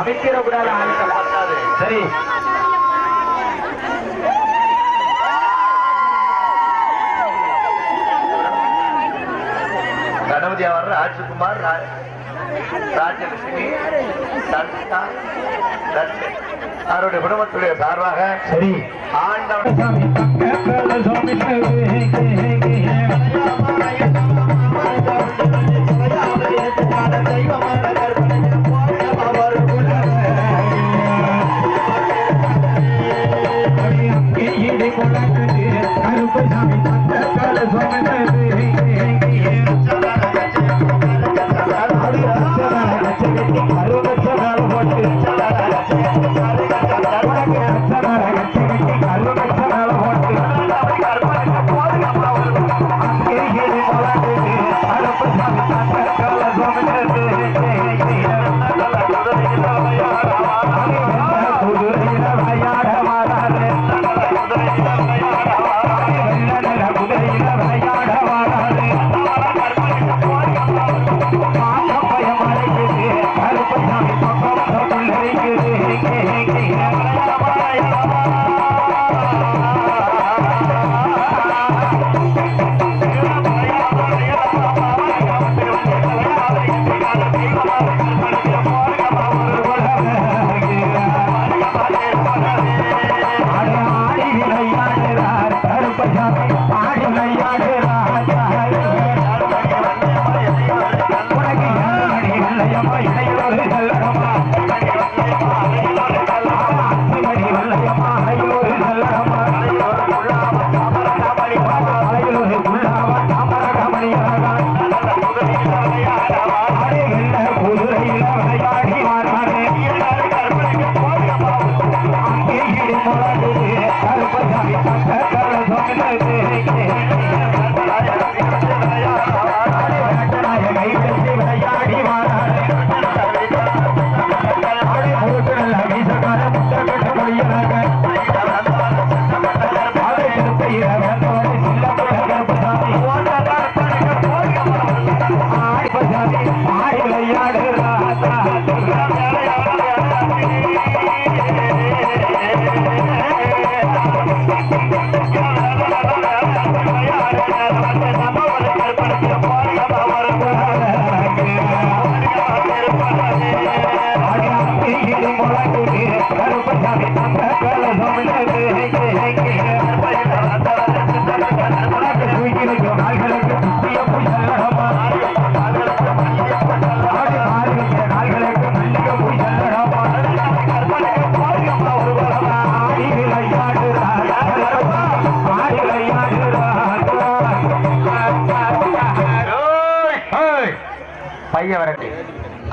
அமைக்கிற கூடாது சரி ராஜ்குமார் ராஜலட்சுமி சந்தா தர்ஷன் அவருடைய குடும்பத்துடைய சார்பாக சரி ஆண்டவன் தெய்வமான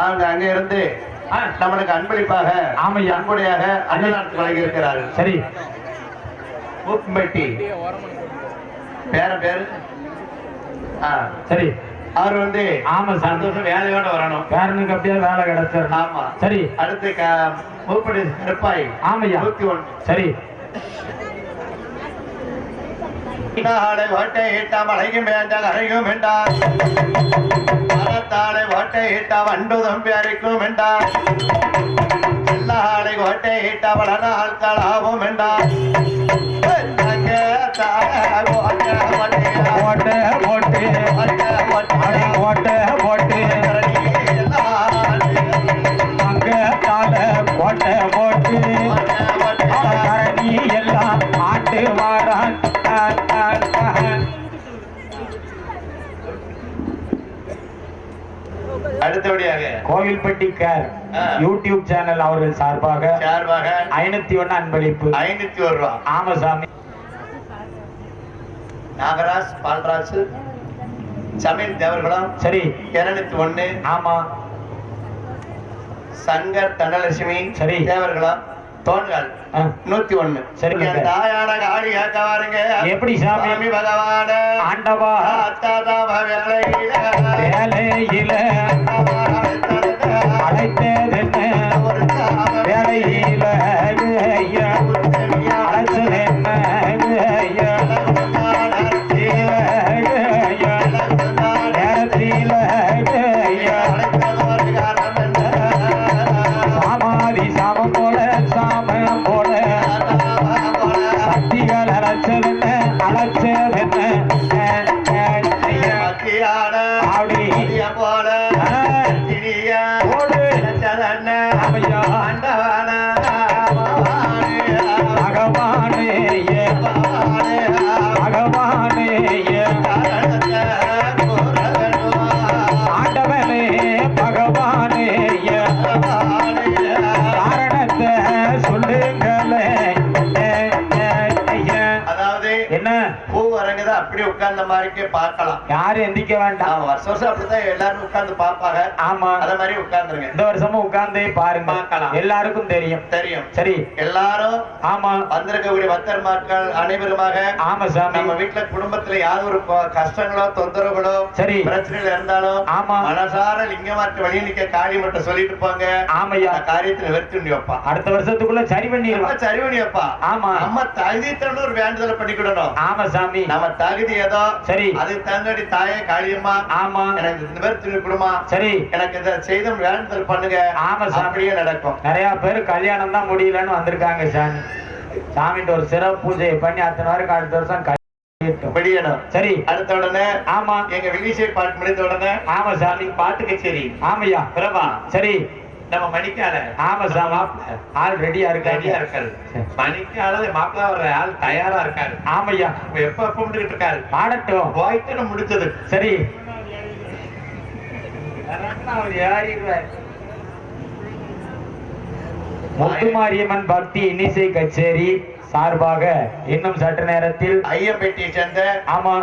அவங்க அங்க இருந்து நம்மளுக்கு அன்பளிப்பாக அன்புடையாக அன்னதானத்தை வழங்கி இருக்கிறார்கள். சரி மூப்பம்பட்டி பேரு சரி அவர் வந்து ஆமா சந்தோஷம் வேலையோட வரணும். பேரனுக்கு அப்படியே வேலை கிடைச்சாரு. ஆமா சரி அடுத்து மூப்படி கருப்பாய் ஆமையா 101 சரி தாளை வாட்டை ஈட்டா மலையும் வேண்டாம் அறையும் வேண்டாம் மரத்தாளை வாட்டை ஈட்டா வண்டுதும் பேரிக்கும் வேண்டாம் எல்லாளை வாட்டை ஈட்டா வளர ஆட்களாவும் வேண்டாம் எல்லாம் ஆட்டு மாறான் அடுத்தபடியாக கோவில்பட்டி கேர் யூடியூப் சேனல் அவர்கள் சார்பாக 501 அன்பளிப்பு 501 ரூபா. ஆமசாமி நாகராஜ் பால்ராஜ் சமையல் தேவர்களும் சரி 201. ஆமா சங்கர் தனலட்சுமி சரி தேவர்களும் தோன்றால் 101. சரி தாயான காடி கேட்க வாருங்க. எப்படி சாமி பகவான ஆண்டவா வேலையில அழைத்ததென்ன வேலையில போல அப்படி உட்கார்ந்த மாதிரிக்கே பார்க்கலாம். யாரும் எந்திக்க வேண்டாம். ஆமா, வருஷம் வருஷம் அப்படிதான் எல்லாரும் உட்கார்ந்து பார்ப்பாங்க. ஆமா, அத மாதிரி உட்கார்ந்துருங்க. இந்த வருஷமும் உட்கார்ந்து பாருங்க, பார்க்கலாம். எல்லாருக்கும் தெரியும். தெரியும். சரி, எல்லாரும் ஆமா வந்திருக்கக்கூடிய பக்தர் மக்கள் அனைவருமாக ஆமா சாமி, நம்ம வீட்டுல குடும்பத்துல யாவது ஒரு கஷ்டங்களோ தொந்தரவுகளோ சரி பிரச்சனைகள் இருந்தாலும் ஆமா மனசார லிங்கமாட்டு வழி நிக்க காரியம் மட்டும் சொல்லிட்டு போங்க. ஆமையா, காரியத்தை நிவர்த்தி வைப்பா. அடுத்த வருஷத்துக்குள்ள சரி பண்ணிடுவோம். சரி பண்ணி வைப்பா. ஆமா, நம்ம தகுதித்தோட ஒரு வேண்டுதலை பண்ணிக்கிடணும். ஆமா சாமி, நம்ம தகுதி ஏதோ சரி அதுக்கு தங்கடி தாயே காளியம்மா, ஆமா எனக்கு நிவர்த்தி கொடுமா, சரி எனக்கு இதை செய்த வேண்டுதல் பண்ணுங்க. ஆமா சாமி, அப்படியே நடக்கும். நிறைய பேர் கல்யாணம் தான் முடியலன்னு வந்திருக்காங்க சாமி. சாமிட்டு ஒரு சிறப்பு பூஜை பண்ணி அத்தனை வரைக்கும் அடுத்த வருஷம் வெளியணும். சரி, அடுத்த உடனே ஆமா எங்க வில்லிசை பாட்டு முடிந்த உடனே ஆமா சாமி பாட்டு கச்சேரி. ஆமையா பிரபா, சரி நம்ம மணிக்கால ஆமா சாமி, ஆள் ரெடியா ரெடியா இருக்காரு. மணிக்கால மாப்பிள்ள வர்ற ஆள் தயாரா இருக்காரு. ஆமையா, எப்ப எப்ப முடிக்கிட்டு இருக்காரு. பாடட்டும், போயிட்டு முடிச்சது. சரி முத்துமாரியம்மன் பக்தி இன்னிசை கச்சேரி சார்பாக இன்னும் சற்று நேரத்தில் ஐயம்பேட்டியை சேர்ந்த ஆமா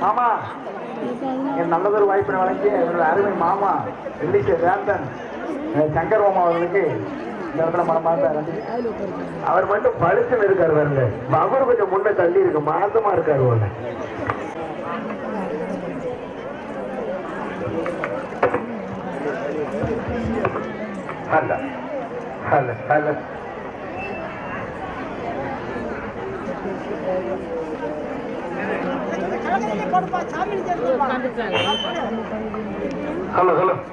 ஆமா, என் நல்லதொரு வாய்ப்பினை வழங்கி என்னோட அருமை மாமா வெள்ளிசை வேந்தன் சங்கர் மாமா அவர்களுக்கு இந்த இடத்துல மனமார்ந்த நன்றி. அவர் மட்டும் பழுத்துன்னு இருக்காரு வரல, அவரு கொஞ்சம் முன்ன தள்ளி இருக்கு, மாசமா இருக்காரு ஒண்ணு. Hello hello hello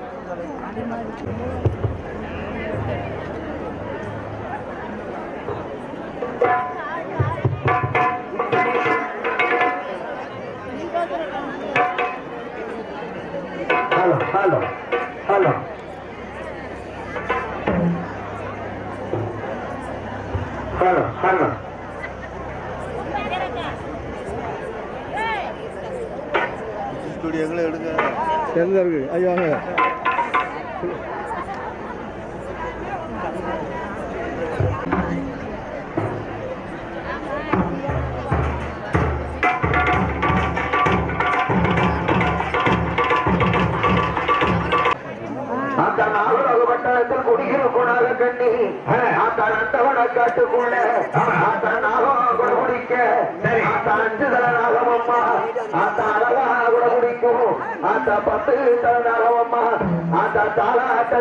hello hello hello hello hello hello ஸ்டுடியோக்களை எடுக்க எந்த இருக்கு ஐயா பட்டணத்தில் குடிகிற குணாக கண்ணி நந்தவன காட்டுக்குள்ள குடிக்க அஞ்சு தலனாகமம்மா அழகா கூட குடிக்கும் அந்த 10 தலனாகமம்மா அந்த தாளாட்ட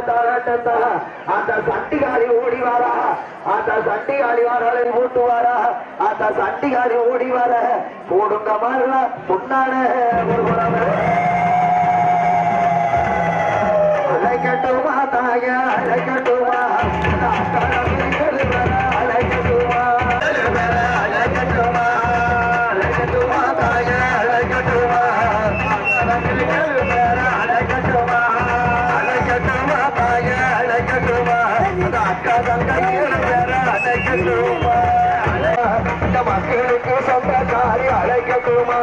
அந்த சண்டிகாரி ஓடி வாரா, அந்த சண்டிகாரி வாராலை மூட்டு வாரா, அந்த சண்டிகாரி ஓடி வர போடுங்க மாறல முன்னாட அழைக்கட்டுமா தாய அழைக்கட்டுமா அழைக்கட்டுமா அழைக்கட்டுமா அழைக்கட்டுமா தாய அழைக்கட்டுமா அழைக்கட்டுமா அழைக்கட்டுமா தாய அழைக்கட்டுமா அக்கா தங்கையில் வேற அழைக்கட்டுமா மக்களுக்கு சொந்தக்காரி அழைக்கட்டுமா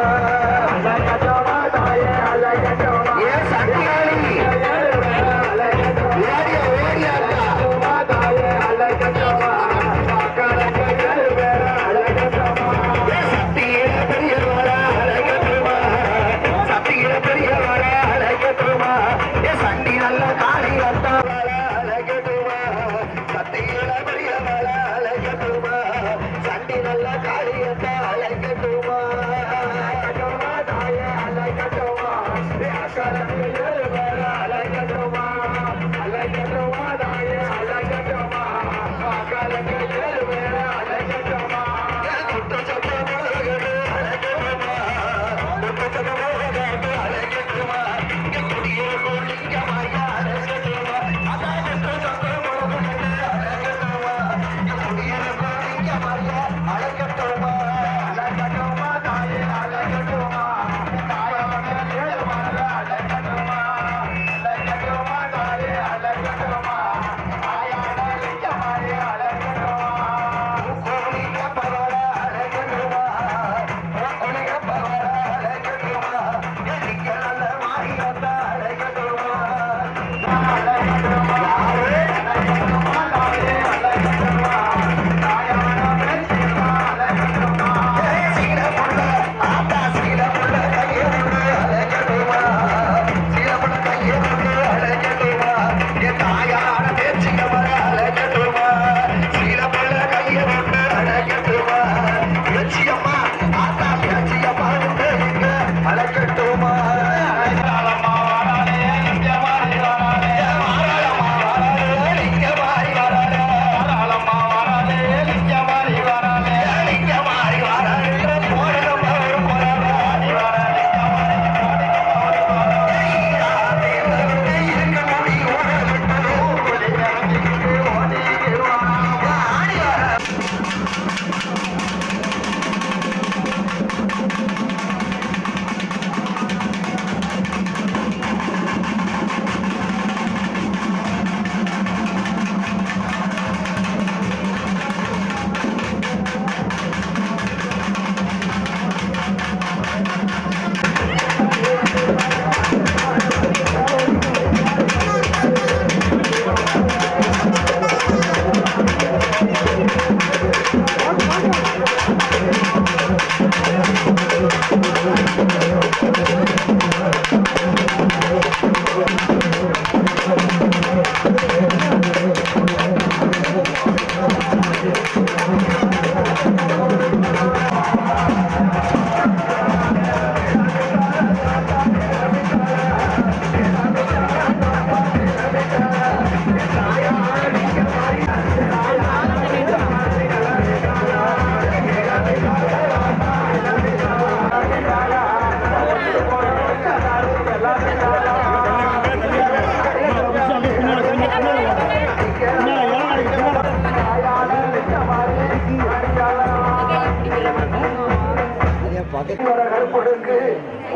கருப்பொடுக்கு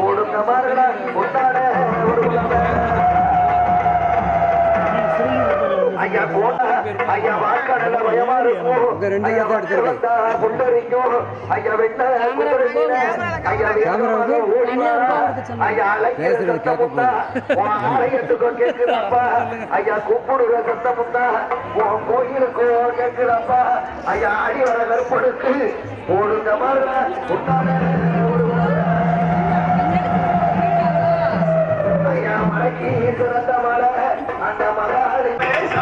ஓடுங்க மாறுடா கொண்டாட ஒரு ஐயா கோட்டா ஐயா வாக்காடல பயமா இருக்கும் ஐயா வந்தா புண்டரிக்கும் ஐயா வெட்ட ஐயா ஐயா அழைக்கிற சத்தமுண்டா உன் ஆலயத்துக்கோ கேட்குறப்பா ஐயா கூப்பிடுற சத்தமுண்டா உன் கோயிலுக்கோ கேட்குறப்பா ஐயா அடி வர கருப்பொடுக்கு ஓடுங்க மாறுடா கொண்டாட ஐயா மலைக்கு சிறந்த மலை அந்த மகாலி போடுங்க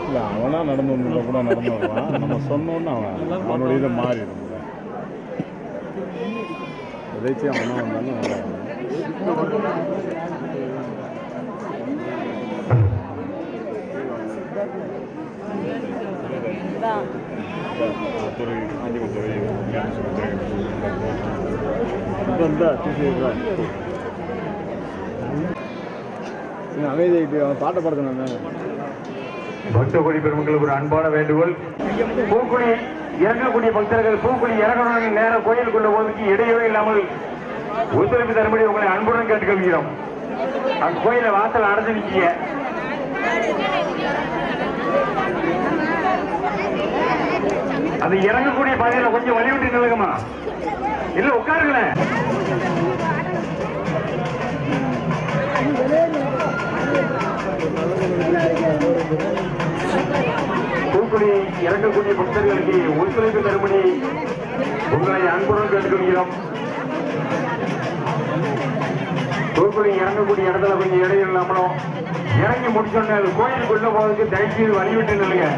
இல்லை அவனா நடந்து வந்து கூட நடந்து வருவான். நம்ம சொன்னோன்னு அவனுடைய இதை மாறிடும். எதாச்சும் அவனா வந்தாலும் நல்லா துறை காஞ்சிபுரம் அமைதியாகிட்டு அவன் பாட்டை படுத்தணும். பக்தகுடி பெருமக்களுக்கு ஒரு அன்பான வேண்டுகோள். பூக்குழி இறங்கக்கூடிய பக்தர்கள் பூக்குழி இறங்கணும் நேரம் கோயிலுக்குள்ள ஒதுக்கி இடையே இல்லாமல் ஒத்துழைப்பு தரும்படி உங்களை அன்புடன் கேட்டுக்கொள்கிறோம். அந்த கோயில வாசல் அடைஞ்சு நிற்கிய அது இறங்கக்கூடிய பாதையில கொஞ்சம் வழி விட்டு நிலுங்கம்மா. இல்ல உட்காருங்களேன். பூக்குழி இறங்கக்கூடிய பக்தர்களுக்கு ஒத்துழைப்பு தரும்படி உங்களை அன்புடன் கேட்டுக்கொள்கிறோம். பூக்குழி இறங்கக்கூடிய இடத்துல கொஞ்சம் இடையில் இல்லாமலும் இறங்கி முடிச்சோன்னு கோயிலுக்குள்ள போவதுக்கு தயவுசெய்து வழிவிட்டு நில்லுங்க.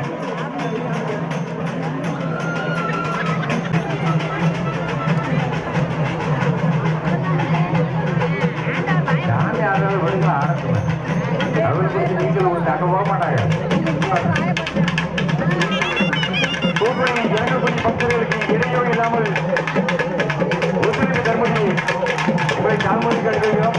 நீங்களும் ஒரு அங்க போக மாட்டாங்க. இறங்கக்கூடிய பக்தர்களுக்கு இடையூறு இல்லாமல் ஒத்துழைப்பு தரும்படி உங்களை தாழ்மொழி கேட்கிறோம்.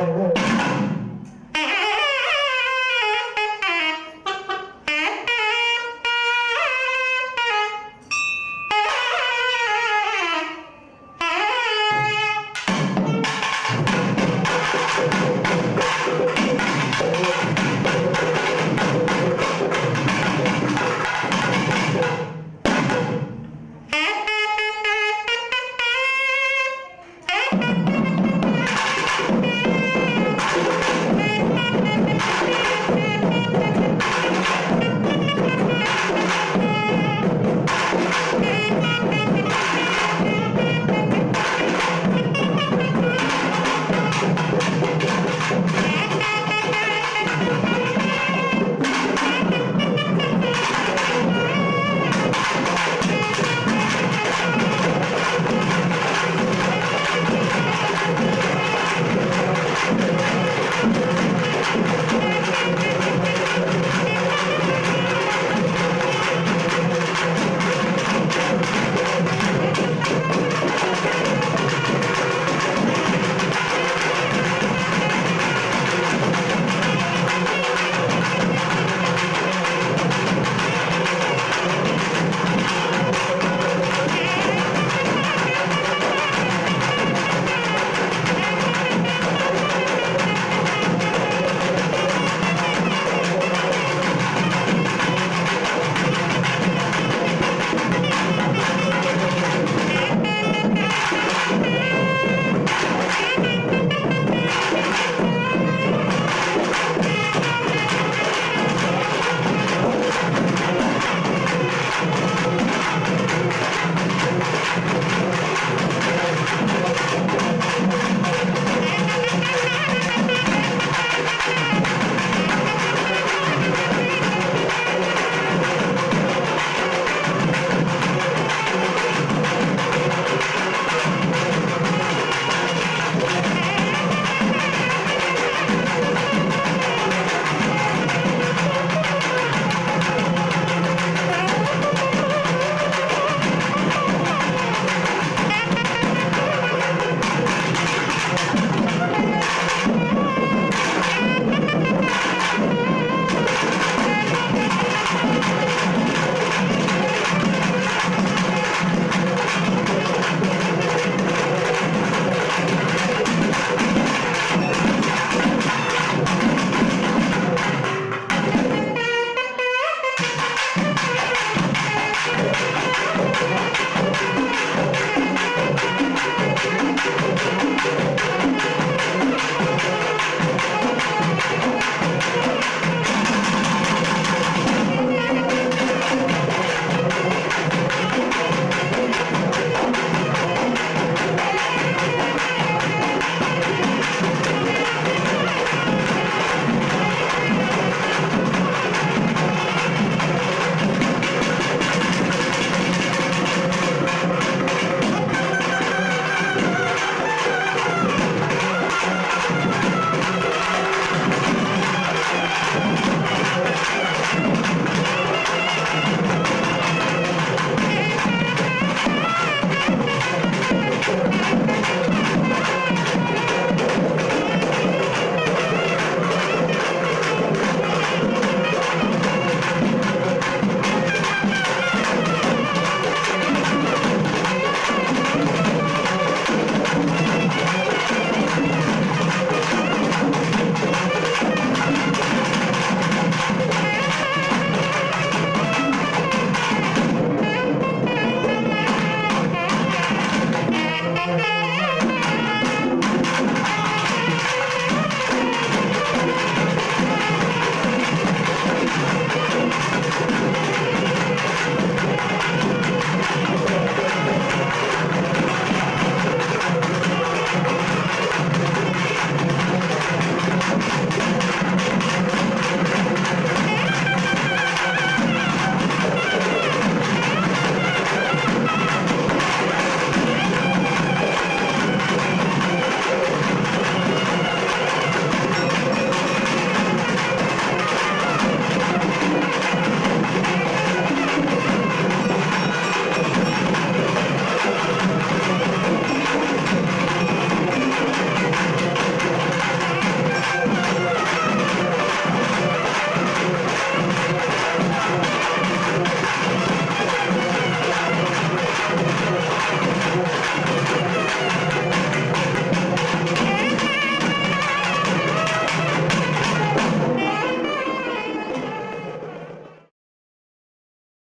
அழைக்கட்டுமா